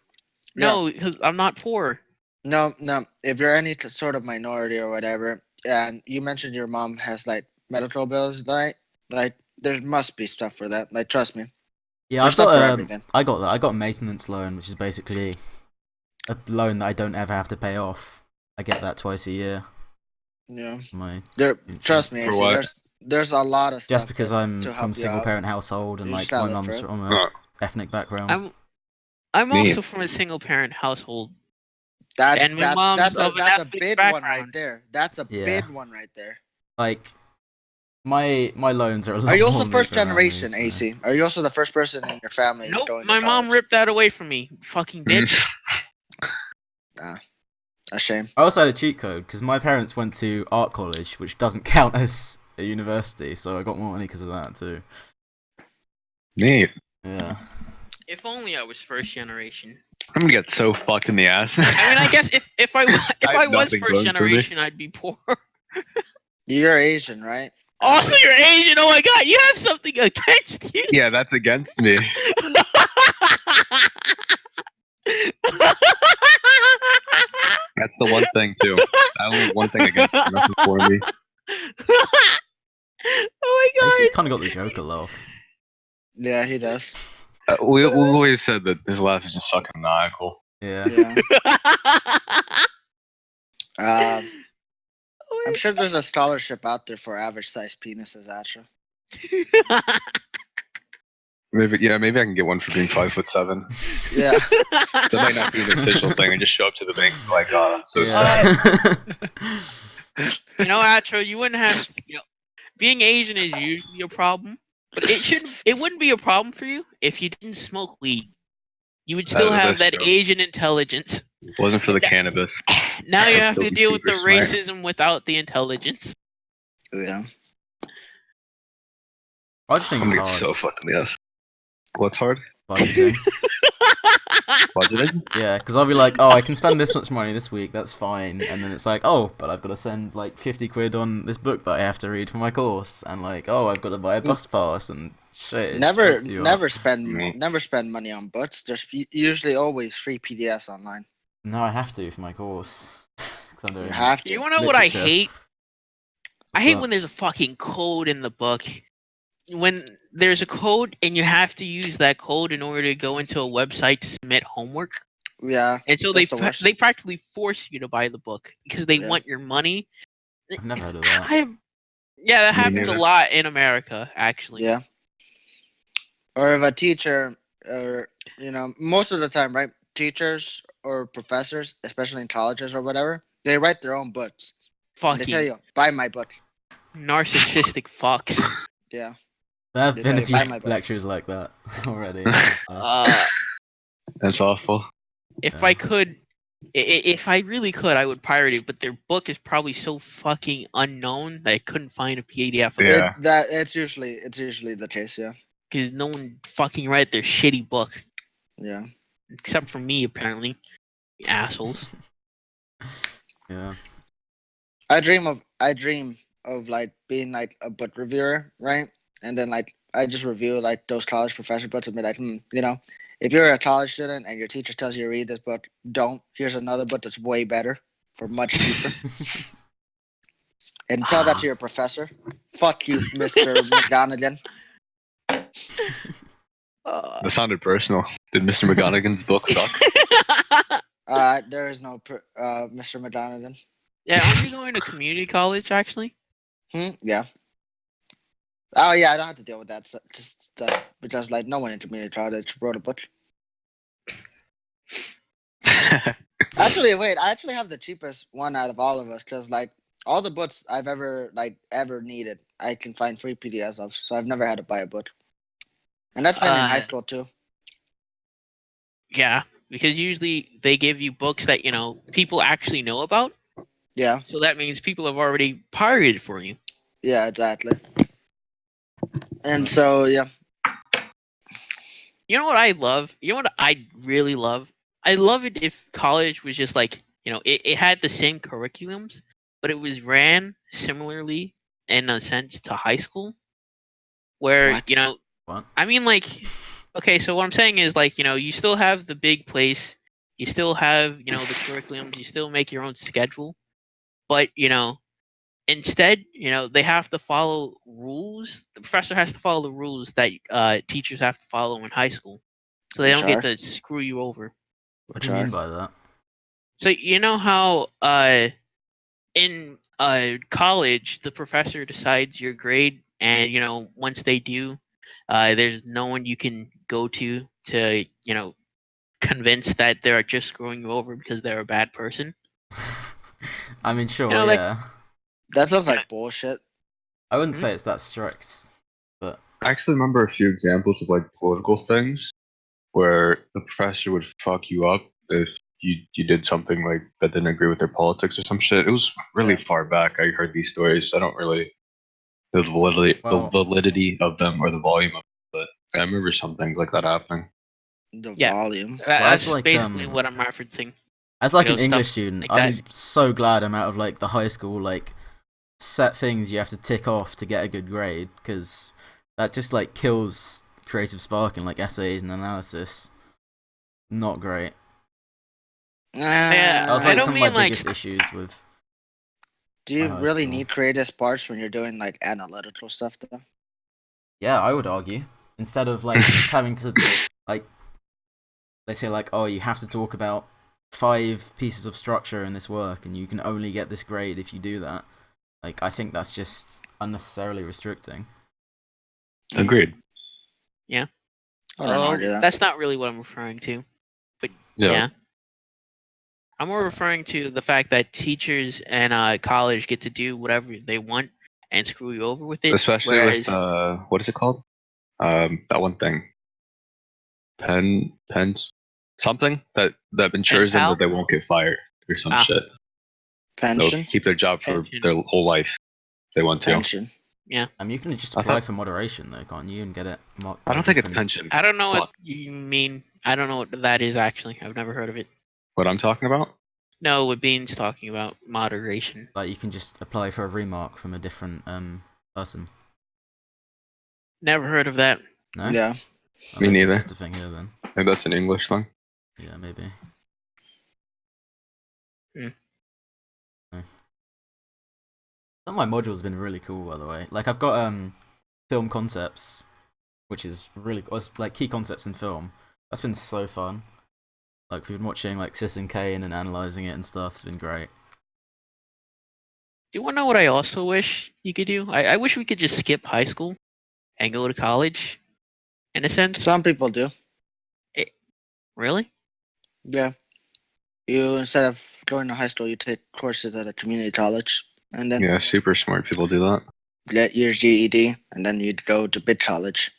no, because I'm not poor. No. If you're any sort of minority or whatever, and you mentioned your mom has like medical bills, right? Like there must be stuff for that. Like trust me. Yeah, There's I've got stuff for everything. I got that. I got a maintenance loan, which is basically a loan that I don't ever have to pay off. I get that twice a year. Yeah. My Trust me, For AC, what? there's a lot of stuff just because to I'm from help a you single out. parent household and You just like gotta my look mum's for it. from a Uh, ethnic background. I'm Neat. also from a single parent household. That's And my mom's of an that's a ethnic big one right background. there. That's a Yeah. big one right there. Like my loans are a lot Are you more also first meager around me, generation, so- AC? Are you also the first person in your family Nope, going my to mom college? ripped that away from me. Fucking bitch. A shame. I also had a cheat code because my parents went to art college, which doesn't count as a university, so I got more money because of that too. Neat. Yeah. If only I was first generation. I'm gonna get so fucked in the ass. I mean, I guess if I have was nothing first going for me. generation, I'd be poor. You're Asian, right? Also, you're Asian. Oh my god, you have something against you. Yeah, that's against me. That's the one thing too. I only have one thing against him, nothing for me. Oh At least my he's god! kind of got the Joker laugh. Yeah, he does. We've always said that his laugh is just fucking maniacal. Yeah. Yeah. Oh I'm my sure there's a scholarship out there for average sized penises, actually. god. Maybe I can get one for being 5'7". Yeah. That might not be an official thing. I just show up to the bank like, oh, that's so Yeah. sad. You know, Atro, you wouldn't have. You know, being Asian is usually a problem, but it wouldn't be a problem for you if you didn't smoke weed. You would still have That's that true. Asian intelligence. Wasn't for the cannabis. Now you I'd have still to be deal with the super smart. racism without the intelligence. Yeah. I just think I'm it's gonna get hard. so fucking yes. What's hard? Budgeting. Budgeting? Yeah, because I'll be like, oh, I can spend this much money this week, that's fine. And then it's like, oh, but I've got to spend like 50 quid on this book that I have to read for my course. And like, oh, I've got to buy a bus pass and shit. It just fucks you up. Never spend money on books. There's usually always free PDFs online. No, I have to for my course. 'Cause I'm doing You have to. You wanna know what I literature. hate? I What's hate that? when there's a fucking code in the book. When there's a code and you have to use that code in order to go into a website to submit homework. Yeah. And so That's the worst. they practically force you to buy the book because they Yeah. want your money. I've never heard of that. Yeah, that Me happens a neither. lot in America, actually. Yeah. Or if a teacher, or most of the time, right? Teachers or professors, especially in colleges or whatever, they write their own books. And they tell Fucking you, buy my book. narcissistic fucks. Yeah. There have They been tell a you, few buy my book. lectures like that already. That's awful. If Yeah. I could, if I really could, I would pirate it. But their book is probably so fucking unknown that I couldn't find a PDF of it Yeah. It's usually the case. Yeah. because no one fucking read their shitty book Yeah. except for me, apparently. You assholes. Yeah. I dream of like being like a book reviewer, right? And then like I just review like those college professor books and be like, if you're a college student and your teacher tells you to read this book, don't. Here's another book that's way better for much cheaper. And tell that to your professor. Fuck you, Mr. McGonagall. That sounded personal. Did Mr. McGonagall's book suck? There is no Mr. McGonagall. Yeah, aren't you going to community college actually? Yeah. Oh yeah, I don't have to deal with that stuff because like no one in community college wrote a book. Actually, wait, I actually have the cheapest one out of all of us because like all the books I've ever needed, I can find free PDFs of, so I've never had to buy a book. And that's been in high school too. Yeah, because usually they give you books that people actually know about. Yeah. So that means people have already pirated for you. Yeah, exactly. And so yeah. You know what I love? You know what I really love? I love it if college was just like, it had the same curriculums, but it was ran similarly in a sense to high school. Where, What? What? I mean, like, okay, so what I'm saying is, like, you still have the big place, you still have, the curriculums, you still make your own schedule, but, instead, they have to follow rules. The professor has to follow the rules that teachers have to follow in high school, so they don't get to screw you over. What do you mean by that? So you know how in college the professor decides your grade, and once they do, there's no one you can go to convince that they're just screwing you over because they're a bad person. I mean, sure, like- yeah. That sounds like bullshit. I wouldn't say it's that strict, but I actually remember a few examples of like political things where the professor would fuck you up if you did something like that didn't agree with their politics or some shit. It was really far back. I heard these stories. I don't really know the validity of them or the volume of them, but I remember some things like that happening. The Yeah. volume. That's like, basically what I'm referencing. as like You an know, English stuff student, like I'm that. so glad I'm out of like the high school like set things you have to tick off to get a good grade, because that just like kills creative spark in like essays and analysis. Not great. Yeah, That was I like don't some of my mean like biggest issues with Do you high really school. need creative parts when you're doing like analytical stuff though? Yeah, I would argue instead of like just having to like let's say like oh you have to talk about 5 pieces of structure in this work and you can only get this grade if you do that. Like I think that's just unnecessarily restricting. Agreed. yeah. I don't argue that. That's not really what I'm referring to. But yeah. I'm more referring to the fact that teachers and college get to do whatever they want and screw you over with it. Especially with what is it called? That one thing. Pens, something that ensures them pal? that they won't get fired or some Ah. shit. They'll Pension? keep their job for Pension. their whole life if they want to. Pension. Yeah. You can just I apply thought- for moderation though, can't you, and get it marked I by don't think it's different- pension. I don't know Come what you mean. I don't know what that is actually. I've never heard of it. What I'm talking about? No, what Bean's talking about, moderation. Like you can just apply for a remark from a different person. Never heard of that. No? Yeah. Oh, Me maybe neither. It's just a thing here then. Maybe that's an English thing. Yeah, maybe. Hmm. No. Some of my modules have been really cool, by the way. Like I've got film concepts, which is really like key concepts in film. That's been so fun. Like we've been watching like Citizen Kane and analyzing it and stuff. It's been great. Do you want to know what I also wish you could do? I wish we could just skip high school and go to college, in a sense. Some people do. Really? Yeah. You instead of going to high school, you take courses at a community college, and then Yeah, super smart people do that. get your GED, and then you'd go to big college.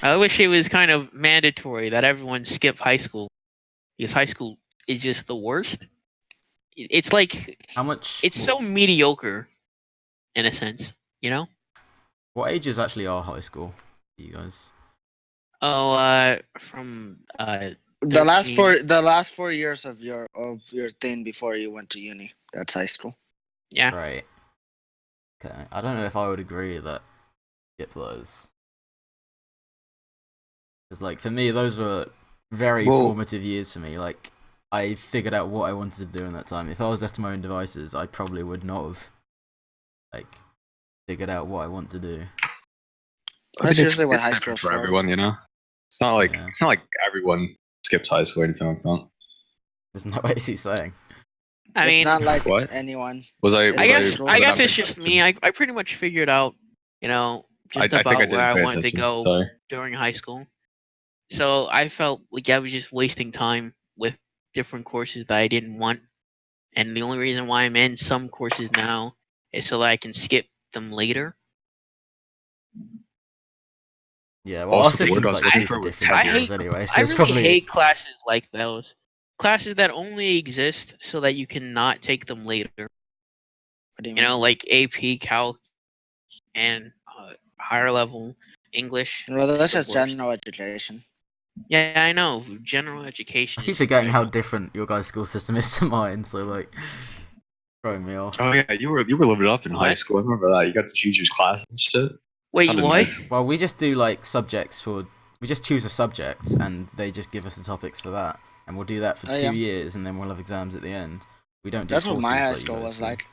I wish it was kind of mandatory that everyone skip high school, because high school is just the worst. It's like How much? it's so mediocre, in a sense, you know. What ages actually are high school for you guys? Oh, from The last 13. the last 4 years of your thing before you went to uni. That's high school. Yeah. Right. Okay. I don't know if I would agree that skip those. Because like for me, those were very formative years for me. Like I figured out what I wanted to do in that time. If I was left to my own devices, I probably would not have like figured out what I want to do. That's It's usually what high different school's for for. everyone, you know. It's not like everyone skips high school or anything like that. Isn't that what he's saying? I It's mean, not like What? anyone. Was I? I I guess was I guess not it's paying just attention? me. I pretty much figured out, you know, just I think I about where didn't I pay wanted to attention. go Sorry. during high school. So I felt like I was just wasting time with different courses that I didn't want. And the only reason why I'm in some courses now is so that I can skip them later. Yeah. Well, our Also, the word system's I was like looking super for was different I to tenure. yours hate anyway, so I it's really probably hate classes like those. Classes that only exist so that you cannot take them later. What do you You mean? know, like AP, Calc, and higher level English. Well, It's that's the just worst. general education. Yeah, I know. General I education keep is forgetting how terrible. different your guys' school system is to mine, so like throwing me off. Oh yeah, you were living up in high What? school. I remember that. You got to choose your class and shit. Wait, Sounded what? nice. Well, we just do like subjects for. We just choose a subject, and they just give us the topics for that, and we'll do that for Oh, 2 yeah. years, and then we'll have exams at the end. We don't do That's what courses my high like you school guys was do. like.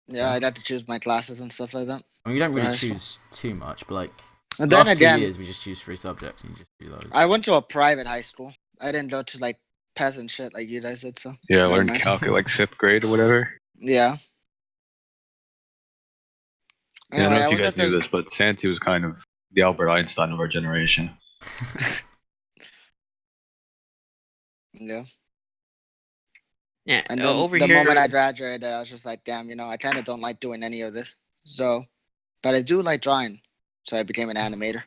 Yeah, Yeah. I'd have to choose my classes and stuff like that. I mean, we don't for really high school. choose too much, but like And the then last again, 2 years we just choose 3 subjects, and you just do those. I went to a private high school. I didn't go to like peasant shit like you guys did. So Yeah, I never learned mind. calc at like 6th grade or whatever. Yeah. Yeah, I don't Anyway, know I if you was guys at knew this. this, but Santi was kind of the Albert Einstein of our generation. Yeah. Yeah, And then over the here. moment I graduated, I was just like, damn, I kind of don't like doing any of this. So, but I do like drawing. So I became an animator.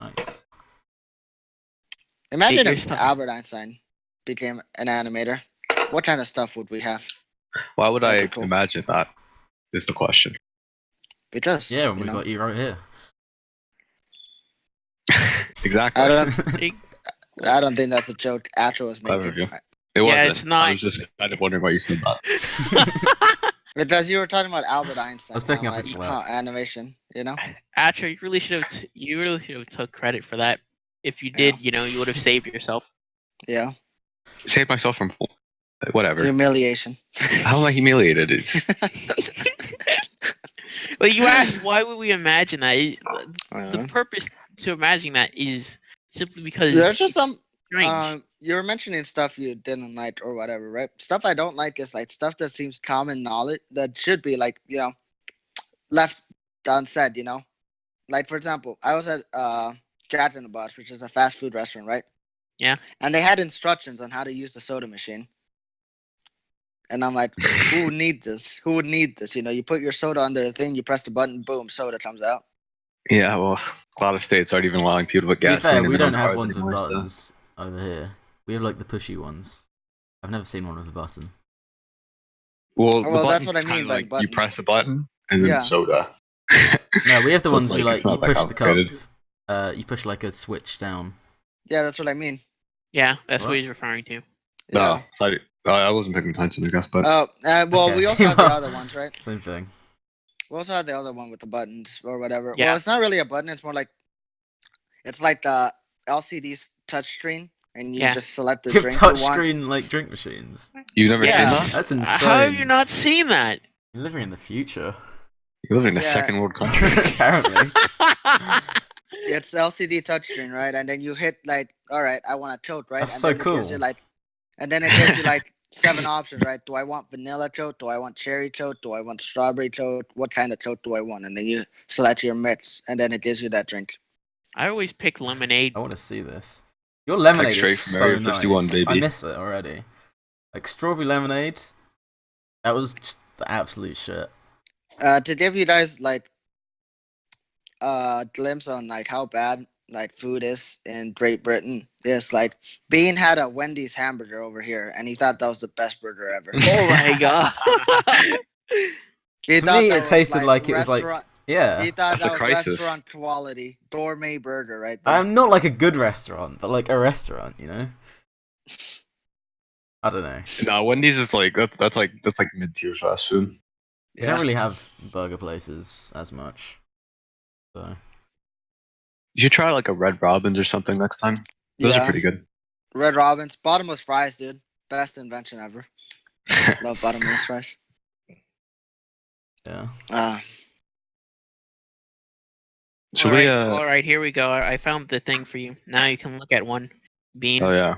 Nice. Imagine you're if stuck. Albert Einstein became an animator. What kind of stuff would we have? Why would That'd I be cool. imagine that? Is the question. Because Yeah, when we got you right here. Exactly. I don't think that's a joke Astro was Clever making. of you. It Yeah, wasn't. it's not. I was just kind of wondering why you said that. Because you were talking about Albert Einstein. I was picking I'm up his like, slack. animation, Actually, you really should have took credit for that. If you did, you would have saved yourself. Yeah. Save myself from whatever. Humiliation. How am I humiliated? It's Well, you asked why would we imagine that? The Uh, purpose to imagining that is simply because There's just it's some. strange. You were mentioning stuff you didn't like or whatever, right? Stuff I don't like is like stuff that seems common knowledge that should be like left unsaid. Like for example, I was at Jack in the Box, which is a fast food restaurant, right? Yeah. And they had instructions on how to use the soda machine. And I'm like, who would need this? Who would need this? You put your soda under the thing, you press the button, boom, soda comes out. yeah. Well, a lot of states aren't even allowing people to put To be fair, gasoline in we their don't own have cars ones with anymore. So. buttons over here. We have like the pushy ones. I've never seen one with a button. Well, the Well, that's button's what I kinda mean by like the button. you press a button and then Yeah. soda. No, we have the So ones it's where like, like it's you not that push the cup. complicated. You push like a switch down. Yeah, that's what I mean. Yeah, that's what What? he's referring to. Yeah. No, I wasn't paying attention, I guess, but Oh, well, Okay. we also had the other ones, right? Same thing. We also had the other one with the buttons or whatever. Yeah. Well, it's not really a button. It's more like it's like the LCD touchscreen, and you Yeah. just select the You have drink you want. touchscreen like drink machines. you've never Yeah. seen that? That's insane. How have you not seen that? You're living in the future. You live in a Yeah. second world country. Apparently. It's LCD touchscreen, right? And then you hit like, all right, I want a Coke, right? That's and so then it gives cool. you like, and then it gives you like 7 options, right? Do I want vanilla Coke? Do I want cherry Coke? Do I want strawberry Coke? What kind of Coke do I want? And then you select your mix, and then it gives you that drink. I always pick lemonade. I want to see this. Your lemonade straight is from so Area 51, nice. baby. I miss it already. Like strawberry lemonade. That was just the absolute shit. To give you guys like a glimpse on like how bad like food is in Great Britain, is like Bean had a Wendy's hamburger over here, and he thought that was the best burger ever. Oh my god. He To thought me, that it was, tasted like it was restaurant. like yeah. He thought That's a that was crisis. restaurant quality gourmet burger right there. I'm not like a good restaurant, but like a restaurant, I don't know. No, Wendy's is like that's like mid-tier fast food. We don't really have burger places as much. So You should try like a Red Robin's or something next time. Those are pretty good. Red Robin's bottomless fries, dude. Best invention ever. Love bottomless fries. yeah. Should we? All right, here we go. I found the thing for you. Now you can look at one. Bean. Oh yeah.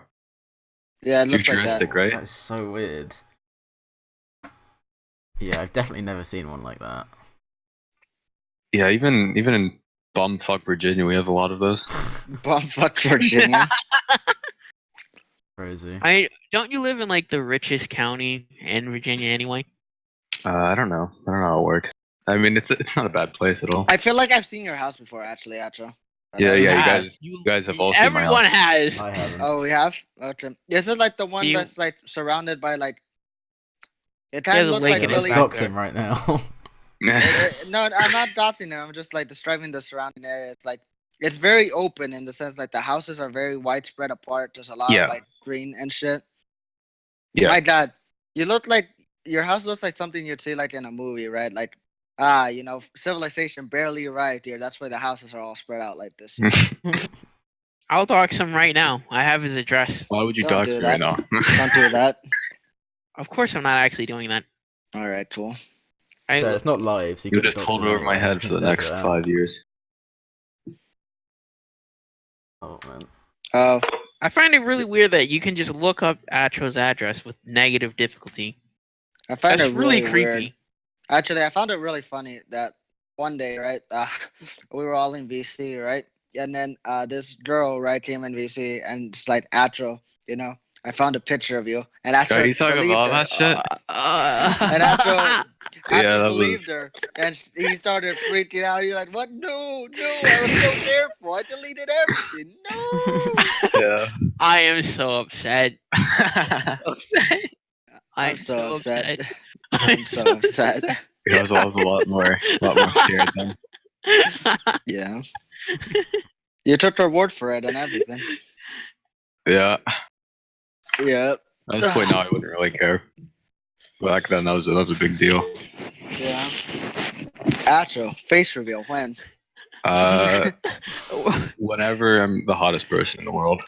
Yeah, it looks like that. Futuristic, right? That is so weird. Yeah, I've definitely never seen one like that. Yeah, even in bumfuck Virginia, we have a lot of those. Bumfuck Virginia. Crazy. Don't you live in like the richest county in Virginia anyway? I don't know. I don't know how it works. I mean, it's not a bad place at all. I feel like I've seen your house before, actually, Acho. Yeah, You yeah, have. you guys have all seen my Everyone house. has. I haven't. Oh, we have? Okay. Is it like the one Do you- that's like surrounded by like? It Yeah, kind the of looks lake like in a his Let's really. dox him right now. No, I'm not doxing him. I'm just like describing the surrounding area. It's like it's very open in the sense like the houses are very widespread apart. There's a lot Yeah. of like green and shit. Yeah. My God, you look like your house looks like something you'd see like in a movie, right? Like, civilization barely arrived here. That's why the houses are all spread out like this. I'll dox him right now. I have his address. Why would you Don't dox do me that. right now? Don't do that. Of course, I'm not actually doing that. All right, cool. So it's not live, so you You could just hold it over my head for the next 5 years. Oh man. Oh, I find it really weird that you can just look up Atro's address with negative difficulty. I find That's it really really creepy. weird. Actually, I found it really funny that one day, right? We were all in VC, right? And then this girl, right, came in VC and it's like, Atro, I found a picture of you. And Atro Are you talking believed about her. that shit? And Atro Yeah, that believed was. her. And he started freaking out. He's like, what? No, I was so careful. I deleted everything. No. Yeah. I am so upset. Upset. I'm so upset. I'm I'm so upset. I was a lot more scared then. Yeah. You took her word for it and everything. Yeah. Yeah. At this point now, I wouldn't really care. Back then, that was a big deal. Yeah. Atro, face reveal when? Whenever I'm the hottest person in the world.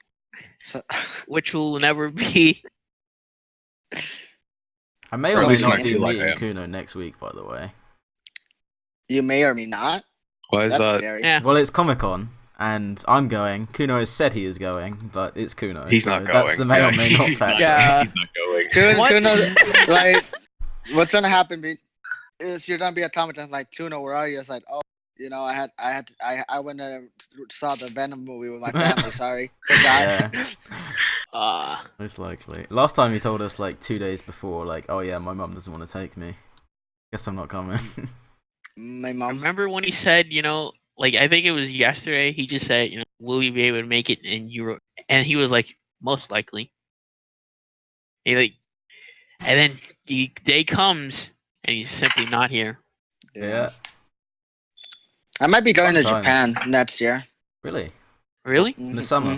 So, Which will never be. I may Or or at may least when not I be feel like I meeting am. Kuno next week, by the way. you may or may not. Why is That's that? scary. Yeah. Well, it's Comic Con, and I'm going. Kuno has said he is going, but it's Kuno, He's so not going. that's the may or may not he's factor. Yeah. He's not going. Tuna, like, what's gonna happen is you're gonna be at Comic Con like, Tuna, where are you? It's like, oh, you know, I went and saw the Venom movie with my family. Sorry, forgot. Most likely. Last time he told us like 2 days before, like, oh yeah, my mum doesn't want to take me. Guess I'm not coming. My mom. Remember when he said, like I think it was yesterday, he just said, will you be able to make it in Europe? And he was like, most likely. And then the day comes and he's simply not here. Yeah. I might be going to Sometimes. Japan next year. Really? Really? In the summer?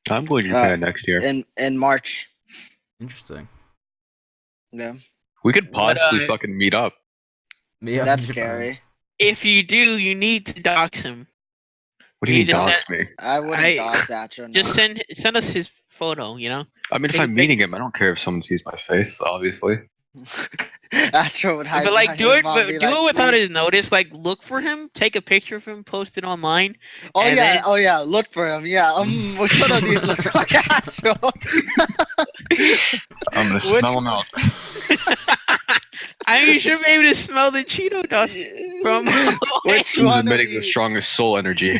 I'm going to Japan next year. In March. Interesting. Yeah. We could possibly fucking meet up. Me That's in Japan. scary. If you do, you need to dox him. What do you mean dox me? I wouldn't dox Atro. No. Just send us his photo, I mean, if Take a I'm meeting him, I don't care if someone sees my face, obviously. Atro would hide But like, behind do his it, mom but and be do like, it without "Please." his notice. Like, look for him, take a picture of him, post it online. Oh and yeah, then- oh yeah, look for him. Yeah, which one of these looks like Atro? I'm gonna smell him out. I mean, you should be able to smell the Cheeto dust from. Which Who's one of emitting the these? strongest soul energy?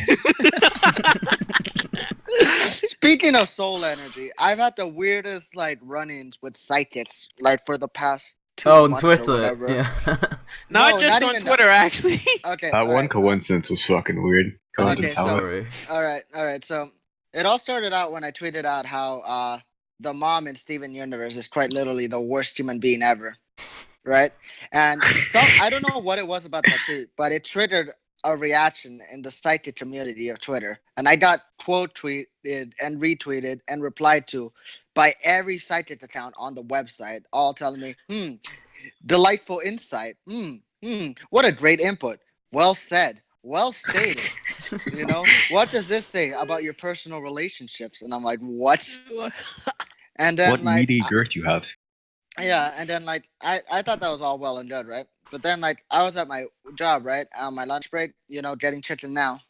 Speaking of soul energy, I've had the weirdest like run-ins with psychics like for the past 2 Oh, on months Twitter. or whatever. Yeah. Not No, just not on even Twitter, actually. Okay. That all one right, coincidence was fucking weird. Go ahead Okay, and tell it. Sorry. all right. So it all started out when I tweeted out how the mom in Steven Universe is quite literally the worst human being ever, right? And so I don't know what it was about that tweet, but it triggered a reaction in the psychic community of Twitter, and I got quote tweeted and retweeted and replied to by every psychic account on the website, all telling me, delightful insight. What a great input. Well said. Well stated. What does this say about your personal relationships? And I'm like, what? And then What meaty girth you have. yeah, and then like I thought that was all well and good, right? But then like I was at my job, right, on my lunch break, getting chicken now,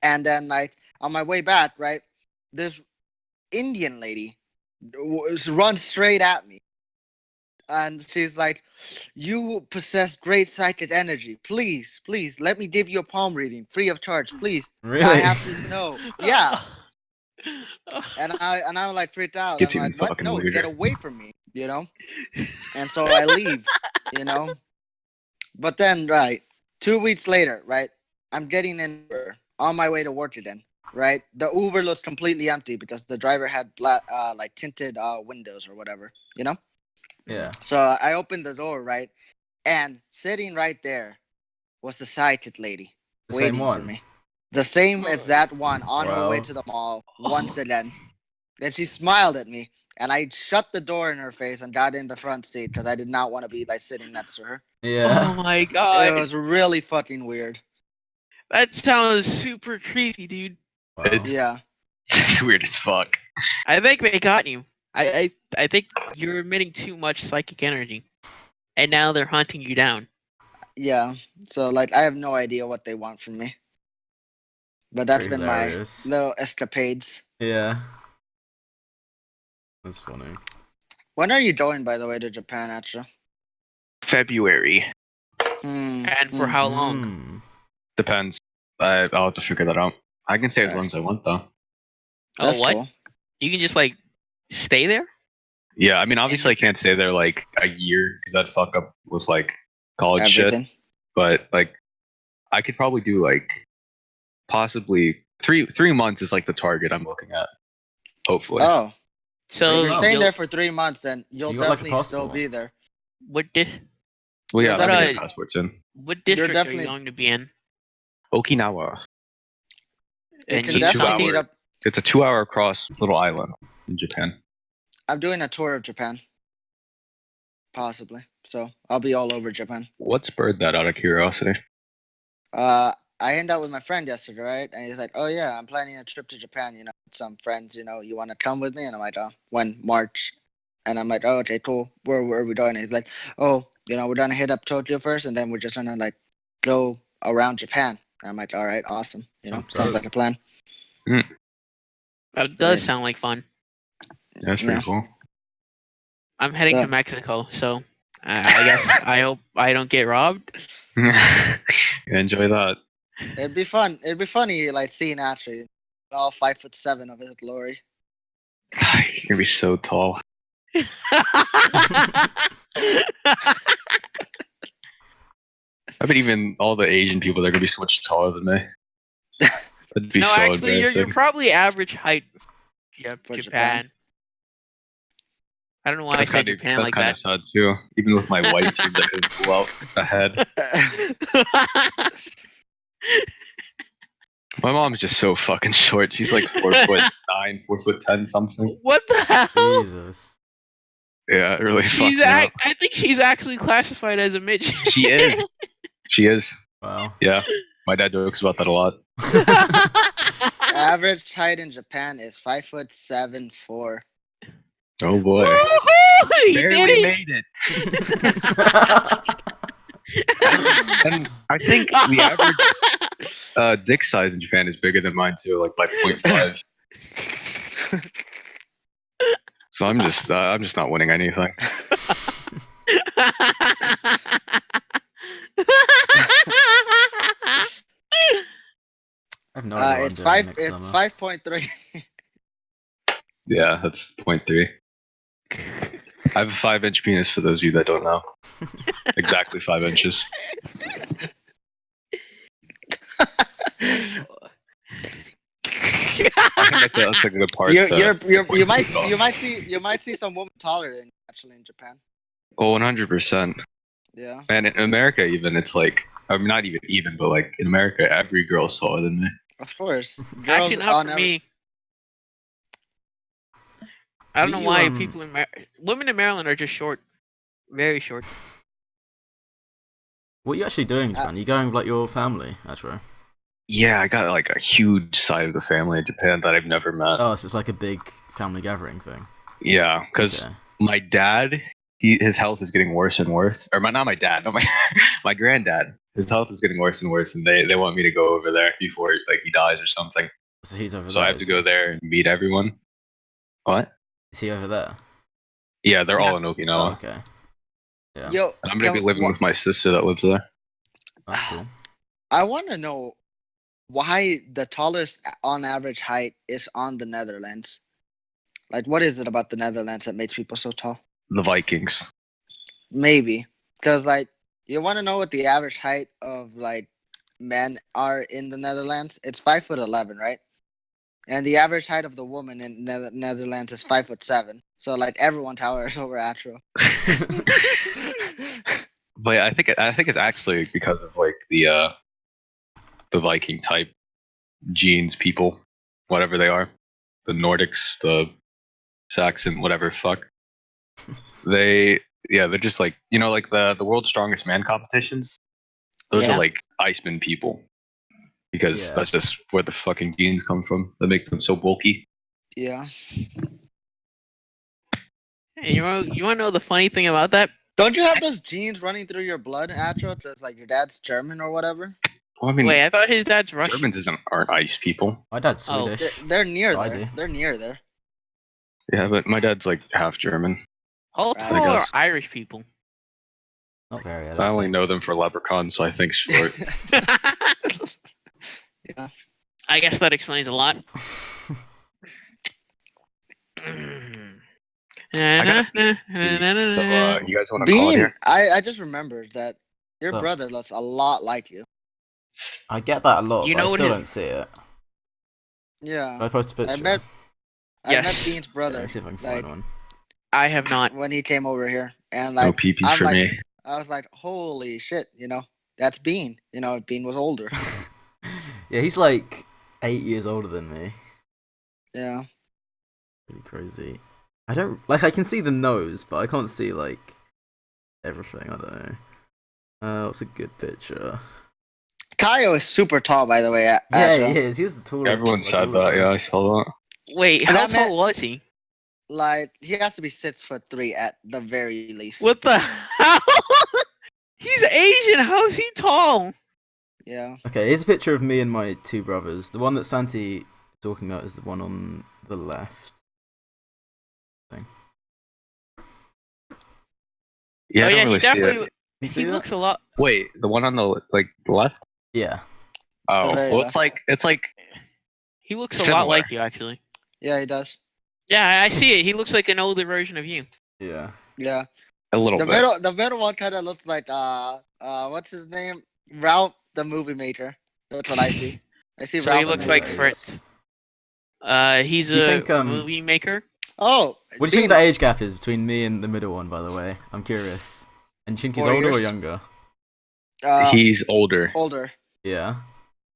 and then like on my way back, right, this Indian lady runs straight at me, and she's like, "You possess great psychic energy. Please, please, let me give you a palm reading, free of charge, please. Really? I have to know." Yeah. And I'm like freaked out. Gets I'm even like, "What? fucking No, weirder. get away from me!" And so I leave. But then, right, 2 weeks later, right, I'm getting in Uber on my way to work again. Right, the Uber looks completely empty because the driver had black, like tinted windows or whatever. Yeah. So I opened the door, right, and sitting right there was the psychic lady The same waiting one. for me. The same as that one on her way Wow. to the mall once again. Then she smiled at me, and I shut the door in her face and got in the front seat because I did not want to be like sitting next to her. Yeah. Oh my It god. was really fucking weird. That sounds super creepy, dude. Wow. Yeah. It's weird as fuck. I think they got you. I think you're emitting too much psychic energy. And now they're hunting you down. Yeah. So like I have no idea what they want from me. But that's Pretty been my hilarious. little escapades. Yeah. That's funny. When are you going, by the way, to Japan, Atra? February. And for how long? Mm. Depends. I'll have to figure that out. I can stay as long as I want, though. That's what? cool. You can just like stay there? Yeah, I mean, obviously I can't stay there like a year because I'd fuck up with like college Everything. shit. But like, I could probably do like possibly three months is like the target I'm looking at. Hopefully. Oh. So If you're staying you'll- there for 3 months, then you'll You got, like, a definitely still passport. be there. what Well, yeah, You're I mean, definitely- the passport's in what district are definitely- you going to be in? Okinawa. You And can you- definitely meet up. It's a 2-hour cross little island in Japan. I'm doing a tour of Japan. Possibly. So I'll be all over Japan. What spurred that out of curiosity? I ended up with my friend yesterday, right? And he's like, "Oh yeah, I'm planning a trip to Japan. You know, with some friends. You know, you want to come with me?" And I'm like, "Oh, when March?" And I'm like, "Oh, okay, cool. Where are we going?" And he's like, "Oh, you know, we're gonna hit up Tokyo first, and then we're just gonna like go around Japan." And I'm like, "All right, awesome. You know, sounds like a plan." That does sound like fun. That's pretty cool. I'm heading to Mexico, so I guess I hope I don't get robbed. Enjoy that. It'd be fun. It'd be funny, like seeing actually all 5'7" of his glory. You're gonna be so tall. I bet even all the Asian people, they're gonna be so much taller than me. That'd be no, so actually, you're embarrassing. probably average height. For Japan. I don't know why I say Japan like that. That's kind of sad too. Even with my white team, that didn't pull out ahead. My mom's just so fucking short. She's like 4'9", 4'10", something. What the hell? Jesus. Yeah, it really fucked me up. I think she's actually classified as a midget. She is. She is. Wow. Yeah, my dad jokes about that a lot. Average height in Japan is 5'7", 4". Oh boy. Woo-hoo! Barely made it. And I think the average dick size in Japan is bigger than mine too, like by 0.5. So I'm just not winning anything. I have no idea what I'm doing next It's summer. 5.3. Yeah, that's 0.3. I have a 5-inch penis for those of you that don't know. Exactly 5 inches. I think that's a good part. You might see some women taller than you actually in Japan. Oh, 100%. Yeah. And in America, even it's like, I mean, not even, but like in America, every girl's taller than me. Of course. Actually, not for me. I don't know why people women in Maryland are just short, very short. What are you actually doing, Japan? Are you going with like your family, actually? Yeah, I got like a huge side of the family in Japan that I've never met. Oh, so it's like a big family gathering thing. Yeah, because my dad, his health is getting worse and worse. Or not my dad, no, my granddad. His health is getting worse and worse, and they want me to go over there before like he dies or something. So he's over there. So I have to go there and meet everyone. What? Is he over there? Yeah, they're all in Okinawa. Oh, okay. Yeah. Yo, and I'm gonna be living with my sister that lives there. That's cool. I want to know why the tallest on average height is on the Netherlands. Like, what is it about the Netherlands that makes people so tall? The Vikings. Maybe. Because, like, you want to know what the average height of, like, men are in the Netherlands? It's 5'11", right? And the average height of the woman in Netherlands is 5'7". So, like, everyone towers over Atro. But I think it's actually because of like the Viking type genes, people, whatever they are, the Nordics, the Saxon, whatever fuck. They're just like, you know, like the world's strongest man competitions. Those are like Iceman people, because that's just where the fucking genes come from that make them so bulky. Yeah. Hey, you want to know the funny thing about that? Don't you have those genes running through your blood, Atro? It's like your dad's German or whatever. Well, I mean, wait, I thought his dad's Russian. Germans aren't ice people. My dad's Swedish. They're near there. They're near there. Yeah, but my dad's like half German. How tall are Irish people? Not very. I only know them for leprechauns, so I think short. Yeah. I guess that explains a lot. You guys want to call here? I just remembered that your brother looks a lot like you. I get that a lot, you but know I still don't see it. Yeah. I post a picture. I met Bean's brother. Let me see if I can find one. I have not. When he came over here, and like, no PP for me. I was like, holy shit, you know, that's Bean. You know, Bean was older. Yeah, he's like 8 years older than me. Yeah. Pretty crazy. I don't like. I can see the nose, but I can't see like everything. I don't know. What's a good picture? Kaio is super tall, by the way. Yeah, Astra. he is. He was the tallest. Everyone of, like, said all of that. Yeah, I us. saw that. Wait, how That tall man- was he? Like he has to be 6'3" at the very least. What the hell? He's Asian. How is he tall? Yeah. Okay, here's a picture of me and my two brothers. The one that Santi is talking about is the one on the left. Yeah, Oh I don't yeah, really he see it. definitely. You see He that? looks a lot. Wait, the one on the left? Yeah. Oh, very well, left. it's like He looks a lot Similar. like you, actually. Yeah, he does. Yeah, I see it. He looks like an older version of you. Yeah. Yeah. a little bit. The middle one kind of looks like what's his name? Ralph the movie maker. That's what I see. I see So Ralph. he the looks movie like maker. Fritz. He's Do you a think, movie maker. Oh, What do you think the age gap is between me and the middle one, by the way? I'm curious. And do you think he's 4 older or years. younger? He's older. Older. Yeah.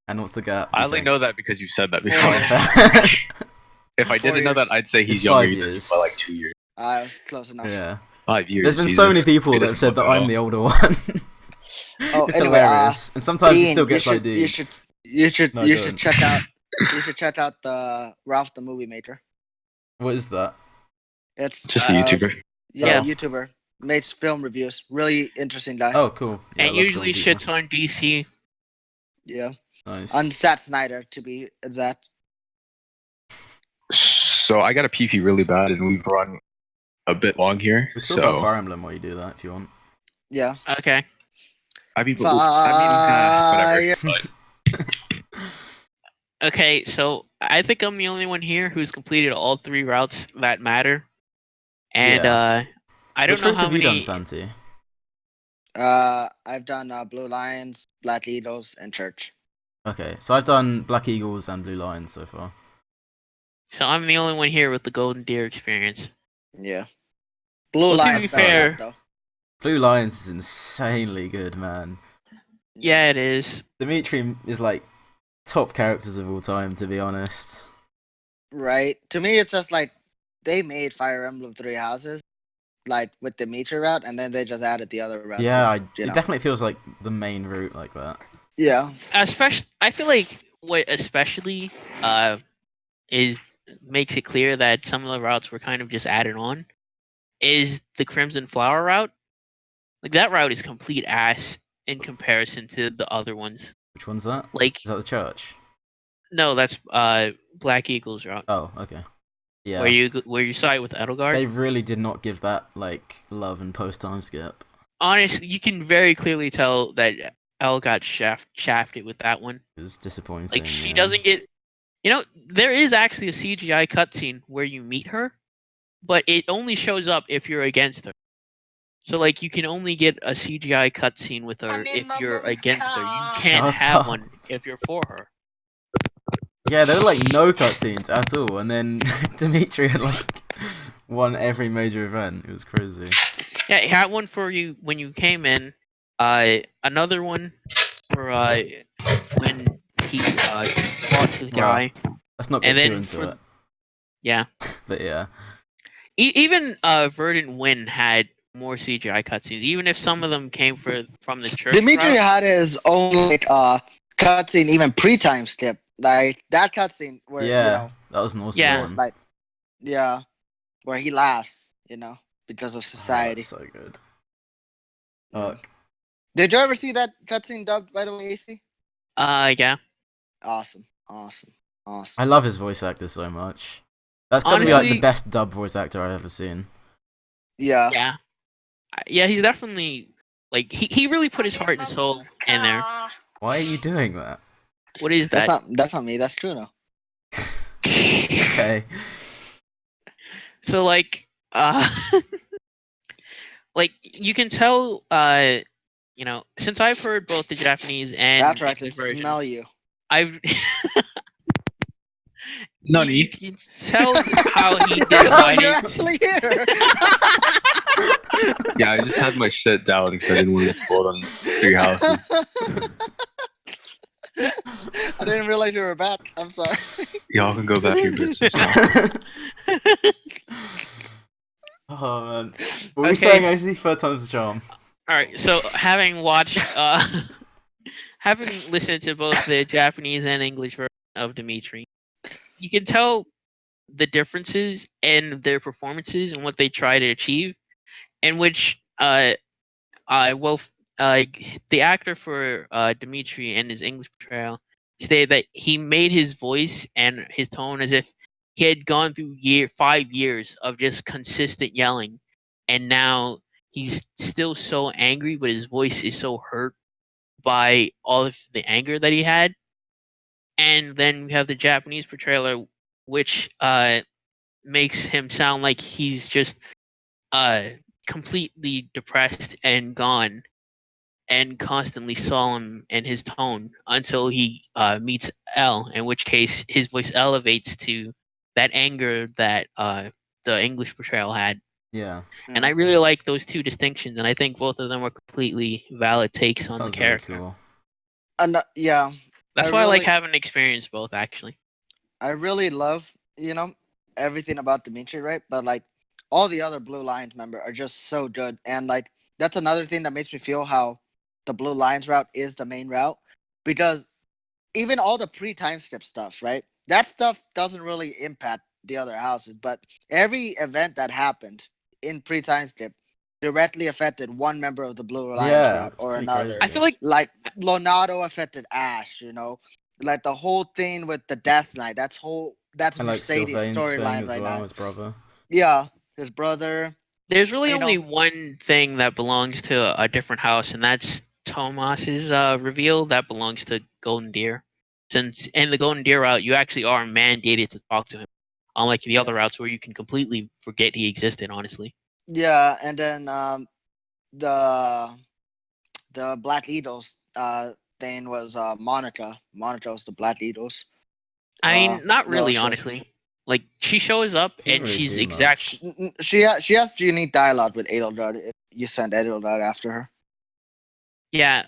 And what's the gap? do I you only think? know that because you said that 4 before. years. If I 4 didn't know years. that, I'd say he's It's younger 5 than you years. by like 2 years. Close enough. Yeah. 5 years. There's been so many people that have said that I'm the older one. Oh, It's anyway, hilarious. And sometimes he Bean, still gets you ID. should No, you don't. should check out the Ralph the movie maker. What is that? It's Just a YouTuber. Yeah, Oh. YouTuber. Makes film reviews. Really interesting guy. Oh, cool. Yeah, I And love usually film shits on DC. Yeah. people. Nice. On Zack Snyder to be exact. So I got a PP really bad, and we've run a bit long here. We can talk about So Fire Emblem while you do that if you want. Yeah. Okay. whatever. But Okay, so I think I'm the only one here who's completed all 3 routes that matter. And I don't Which know routes how have you many. done, Santi? I've done Blue Lions, Black Eagles, and Church. Okay, so I've done Black Eagles and Blue Lions so far. So I'm the only one here with the Golden Deer experience. Yeah. Blue Well, to Lions be does fair- that, though. Blue Lions is insanely good, man. Yeah, it is. Dimitri is like top characters of all time, to be honest. Right. To me, it's just like they made Fire Emblem 3 Houses, like with the Dimitri route, and then they just added the other routes. Yeah, you it know. definitely feels like the main route like that. Yeah. Especially, I feel like what especially is makes it clear that some of the routes were kind of just added on is the Crimson Flower route. Like that route is complete ass in comparison to the other ones. Which one's that? Like Is that the church? no, that's Black Eagle's route. Oh, okay. Yeah. Where you side with Edelgard. They really did not give that like love and post time skip. Honestly, you can very clearly tell that Elle got shafted with that one. It was disappointing. Like she yeah. doesn't get. You know, there is actually a CGI cutscene where you meet her, but it only shows up if you're against her. So like you can only get a CGI cutscene with her if you're against her. You can't Shut have up. one if you're for her. Yeah, there were like no cutscenes at all, and then Dimitri had like won every major event. It was crazy. Yeah, he had one for you when you came in. Another one for when he fought the guy. Let's not And get too then into for- it. Yeah. But yeah. Even Verdant Win had more CGI cutscenes, even if some of them came from the church. Dimitri route. had his own like, cutscene, even pre-time skip. Like that cutscene where Yeah, you know, that was an awesome Yeah. one. like, yeah, where he laughs, you know, because of Oh, society. that's so good. Yeah. Fuck. Did you ever see that cutscene dubbed, by the way, AC? Yeah. Awesome. I love his voice actor so much. That's gotta be like the Honestly- best dub voice actor I've ever seen. Yeah. Yeah. Yeah, he's definitely like he really put his heart and soul in there. Why are you doing that? What is That's that? not me. That's Kuno. Okay. So like like you can tell you know, since I've heard both the Japanese and After I English can version, smell you. I've Nani? you can tell how he You're decided. actually here. Yeah, I just had my shit down because I didn't want to explode on 3 houses. I didn't realize you were back. I'm sorry. Y'all can go back to your business now. Oh man. What were you Okay. saying, AC? Third time's the charm. All right, so having watched having listened to both the Japanese and English version of Dimitri, you can tell the differences in their performances and what they try to achieve, in which well, uh, the actor for Dimitri and his English portrayal stated that he made his voice and his tone as if he had gone through 5 years of just consistent yelling, and now he's still so angry, but his voice is so hurt by all of the anger that he had. And then we have the Japanese portrayal, which makes him sound like he's just uh completely depressed and gone and constantly solemn in his tone until he meets L, in which case his voice elevates to that anger that the English portrayal had. Yeah. And I really like those two distinctions, and I think both of them were completely valid takes on the Sounds really character. cool. And yeah, That's why I like having experienced both, actually. I really love, everything about Dimitri, right? But like all the other Blue Lions member are just so good, and like that's another thing that makes me feel how the Blue Lions route is the main route, because even all the pre-time skip stuff, right? That stuff doesn't really impact the other houses, but every event that happened in pre-time skip directly affected one member of the Blue Lions Yeah, route it's or pretty another. crazy. I feel like Lonato affected Ash, like the whole thing with the Death Knight. That's And like Mercedes Sylvain's thing storyline as right well, now. his brother. Yeah, his brother. there's really You only know, one thing that belongs to a different house, and that's Tomas's reveal that belongs to Golden Deer. Since in the Golden Deer route, you actually are mandated to talk to him, unlike the other yeah, routes where you can completely forget he existed. Honestly, yeah, and then the the Black Eagles thing was Monica. Monica was the Black Eagles. I mean, not No, really. Honestly, like she shows up She didn't and really she's do much. she has unique dialogue with Edelgard. If you send Edelgard after her. yeah,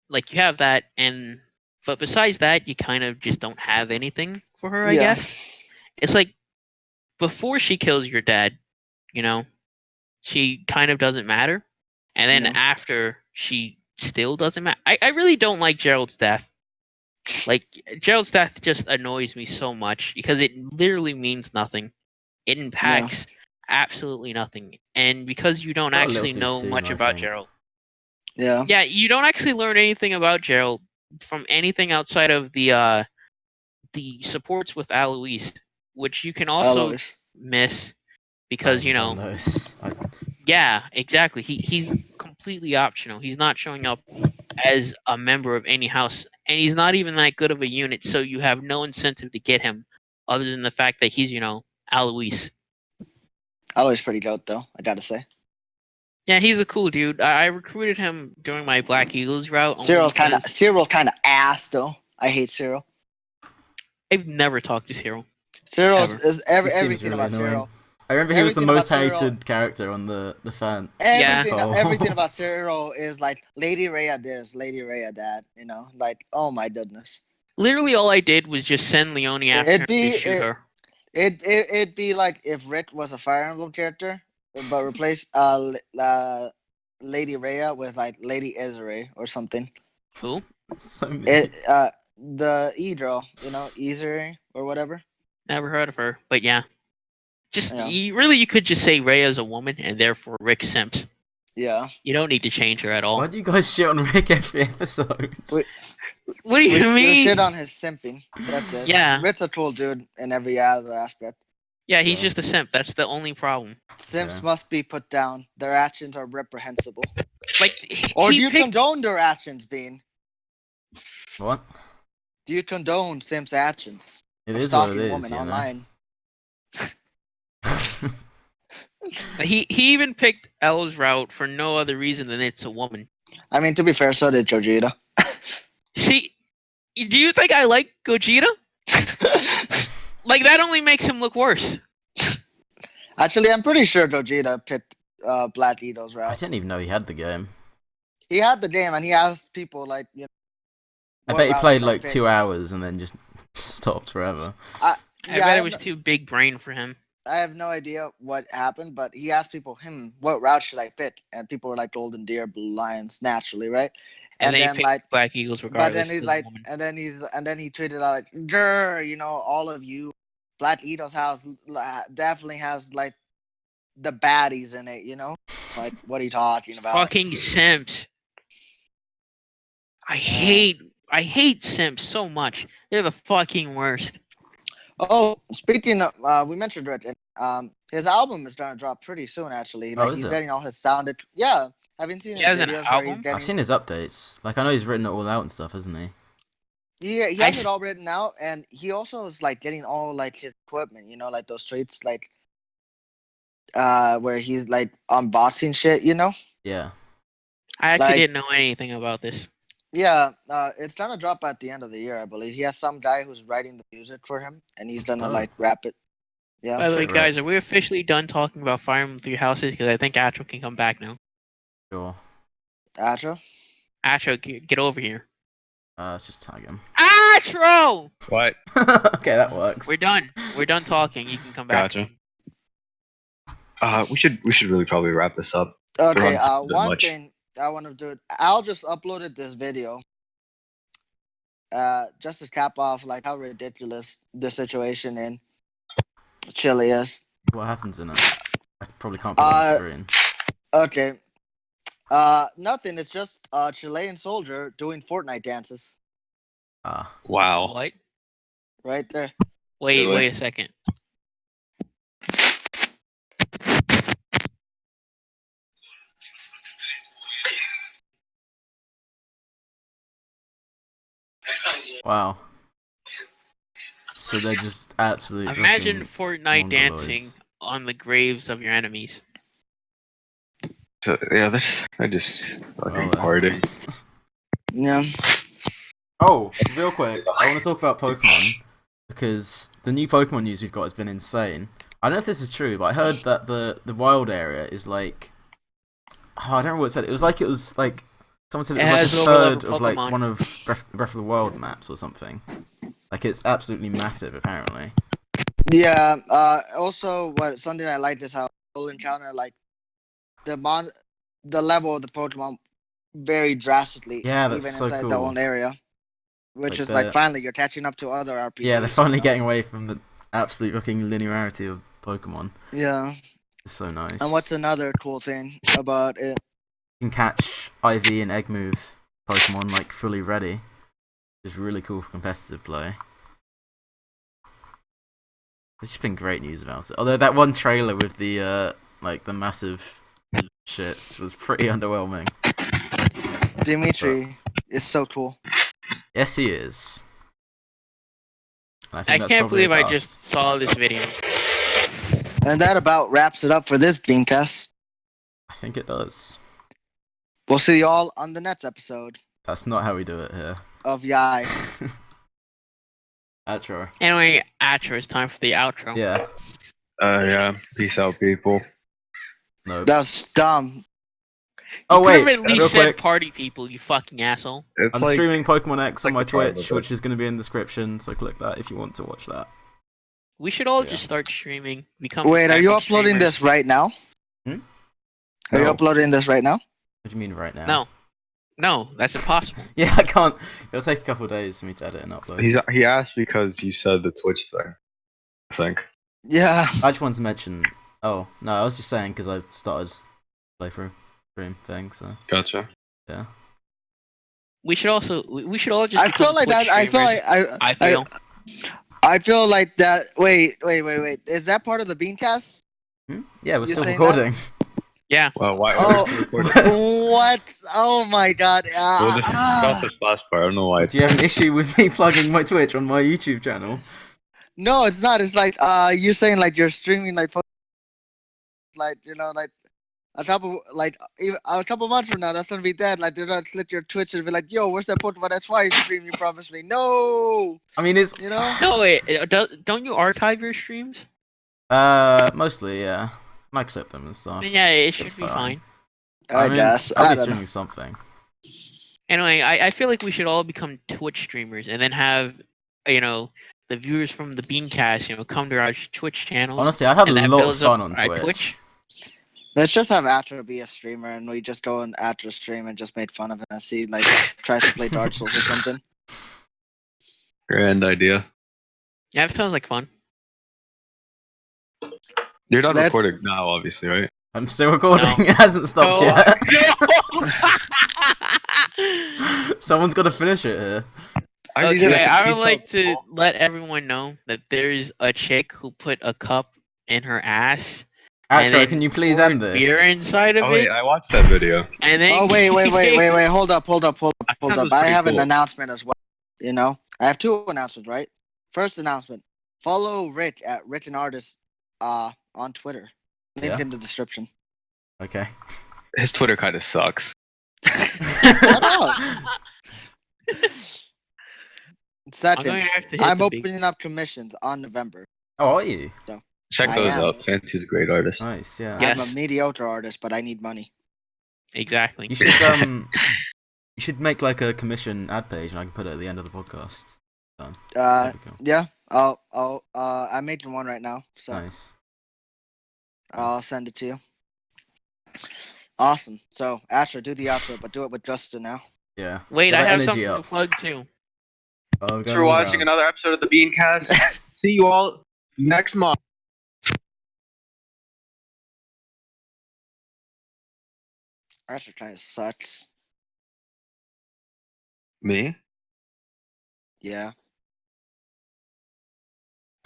like you have that, and but besides that, you kind of just don't have anything for her. I Yeah, guess it's like before she kills your dad, you know, she kind of doesn't matter. And then yeah, after, she still doesn't matter. I really don't like Gerald's death. Like, Gerald's death just annoys me so much because it literally means nothing. It yeah. impacts absolutely nothing. And because you don't Got a little actually too know soon, much I about think. Gerald. Yeah. Yeah, you don't actually learn anything about Gerald from anything outside of the supports with Alois, which you can also Alois. miss I because, haven't done those. yeah, exactly. He's completely optional. He's not showing up as a member of any house, and he's not even that good of a unit. So you have no incentive to get him, other than the fact that he's Alois. Alois pretty goat though, I gotta say. Yeah, he's a cool dude. I recruited him during my Black Eagles route only because Cyril kinda ass though. I hate Cyril. I've never talked to Cyril Cyril ever. is He seems everything really about annoying. Cyril. I remember he was the Everything most about Cyril. hated character on the fan. Yeah. Everything about Cyril is like Lady Rhea this, Lady Rhea that. Like oh my goodness. Literally, all I did was just send Leone after him to shoot her. It'd be like if Rick was a Fire Emblem character, but replace Lady Rhea with like Lady Ezreal or something. Who? So many. The E-Girl, Ezreal or whatever. Never heard of her, but yeah. Just Yeah. you could just say Rhea is a woman, and therefore Rick simps. Yeah. You don't need to change her at all. Why do you guys shit on Rick every episode? What do you mean? We shit on his simping. That's it. Yeah. Rick's a cool dude in every other aspect. Yeah, he's Yeah. just a simp. That's the only problem. Simps Yeah. must be put down. Their actions are reprehensible. Like, Or do he you picked. condone their actions, Bean? What? Do you condone Simps' actions It of is what it stalking is, women online? He even picked L's route for no other reason than it's a woman. I mean, to be fair, so did Jojita. See, do you think I like Gogeta? Like, that only makes him look worse. Actually, I'm pretty sure Jojita picked Black Eagles I route. didn't even know he had the game. He had the game and he asked people like, I what bet he route played should I like pick? 2 hours and then just stopped forever. I bet I it was too big brain for him. have no idea what happened, but he asked people, what route should I pick? And people were like Golden Deer, Blue Lions, naturally, right? And then he then picked like, Black Eagles but regardless. then he's of the like, woman. and then he treated out like, grr, all of you, Black Eagles house definitely has like the baddies in it, Like, what are you talking about? Fucking simps. I hate simps so much. They're the fucking worst. Oh, speaking of, we mentioned it. His album is gonna drop pretty soon. Actually, Oh, like is he's it? getting all his sounded. Yeah, haven't seen He his has an videos where he's album? I've getting. seen his updates. Like I know he's written it all out and stuff, hasn't he? Yeah, he has it all written out, and he also is like getting all like his equipment. Like those traits, like where he's like unboxing shit. Yeah. I actually Like- didn't know anything about this. Yeah, it's gonna drop at the end of the year, I believe. He has some guy who's writing the music for him, and he's gonna Oh. like rap it. Yeah. By the way, Shit, guys, right. are we officially done talking about Fire Emblem Three Houses? Because I think Atro can come back now. Sure. Atro. Atro, get over here. Let's just tag him. Atro! What? Okay, that works. We're done. We're done talking. You can come back. Gotcha. We should really probably wrap this up. Okay. We're on a bit One much. thing I want to do. I'll just uploaded this video. Just to cap off like how ridiculous the situation in Chile is. What happens in it? I probably can't put it on the screen. Okay. Nothing. It's just a Chilean soldier doing Fortnite dances. Wow. What? Right there. Wait, Really? wait a second. Wow. So they're just absolutely. Imagine Fortnite dancing mongoloids. on the graves of your enemies. So, yeah, they're just fucking Well, party. jeez. Yeah. Oh, real quick, I want to talk about Pokemon because the new Pokemon news we've got has been insane. I don't know if this is true, but I heard that the wild area is like, I don't remember what it said. It was like someone said it was like has a overlevel third of like Pokemon. one of Breath of the Wild maps or something. Like it's absolutely massive, apparently. Yeah. Also, something I like is how you'll encounter like the level of the Pokemon very drastically. Yeah, that's even so inside cool. the own area, which Like is like the- finally you're catching up to other RPGs. Yeah, they're finally getting away from the absolute fucking linearity of Pokemon. Yeah. It's so nice. And what's another cool thing about it? You can catch IV and Egg move Pokemon like fully ready. It's really cool for competitive play. There's just been great news about it. Although that one trailer with the like the massive shits was pretty underwhelming. Dimitri is so cool. Yes, he is. I think I that's can't probably a believe I cast. just saw this video. And that about wraps it up for this Beancast. I think it does. We'll see y'all on the next episode That's not how we do it here. of Yai. Outro. Anyway, Atro, it's time for the outro. Yeah. Yeah. Peace out, people. No. That's dumb. Oh You wait, could've at least real said quick. party people, you fucking asshole. It's I'm like streaming Pokemon X on like my the problem Twitch, with which is going to be in the description. So click that if you want to watch that. We should all Yeah. just start streaming. Become Wait, are you epic uploading streamers. this right now? Hmm? Are you No. uploading this right now? What do you mean right now? No. No, that's impossible. Yeah, I can't. It'll take a couple of days for me to edit and upload. he asked because you said the Twitch thing. I think. Yeah. I just wanted to mention. Oh no, I was just saying because I started playthrough stream thing. So Gotcha. yeah. We should all just I feel become like that. Twitch I feel like streamers. I feel. I feel like that. Wait. Is that part of the Beancast? Yeah, we're You still saying recording. Yeah. Well, why Oh. are we recording? What? Oh my god. We'll just discuss this last part. I don't know why. Do you have an issue with me plugging my Twitch on my YouTube channel? No, it's not. It's like you saying like you're streaming like like like a couple like even a couple months from now that's gonna be dead. Like they're gonna slit your Twitch and be like, "Yo, where's that Pokemon? That's why you stream. You promised me." No. I mean, it's No, wait. Don't you archive your streams? mostly yeah. Might clip them and stuff. Then yeah, it should It's be fine. fine. I mean, guess. I'll I be don't know. streaming something. Anyway, I feel like we should all become Twitch streamers and then have the viewers from the Beancast come to our Twitch channels. Honestly, I've had and a that lot of builds up fun on our Twitch. Let's just have Atra be a streamer, and we just go on Atra's stream and just make fun of him and see, like, tries to play Dark Souls or something. Grand idea. Yeah, that sounds like fun. You're not Let's- recording now, obviously, right? I'm still recording. No. It hasn't stopped No. yet. Someone's got to finish it here. Okay, I would like to let everyone know that there's a chick who put a cup in her ass. And Actually, then can you please poured end this? beer inside of Oh wait, it. I watched that video. And then Oh, wait. Hold up. That was I pretty have an cool. announcement as well. You know? I have two announcements, right? First announcement. Follow Rick at Written Artist on Twitter. Link Yeah. in the description. Okay. His Twitter kind of sucks. Shut up. I'm Second, going to have to hit I'm the big- opening up commissions on November. Oh, are you? Check I those am. out. Fancy's a great artist. Nice, yeah. Yeah. I'm Yes. a mediocre artist, but I need money. Exactly. You should you should make like a commission ad page, and I can put it at the end of the podcast. That'd be cool. Yeah. I'm making one right now, so Nice. I'll send it to you. Awesome. So, Asher, do the outro, but do it with Justin now. Yeah. Wait, Get I that have energy something up. to plug too. Oh, Thanks go for watching around. another episode of the Beancast. See you all next month. Asher kind of sucks. Me? Yeah.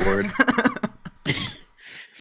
Word.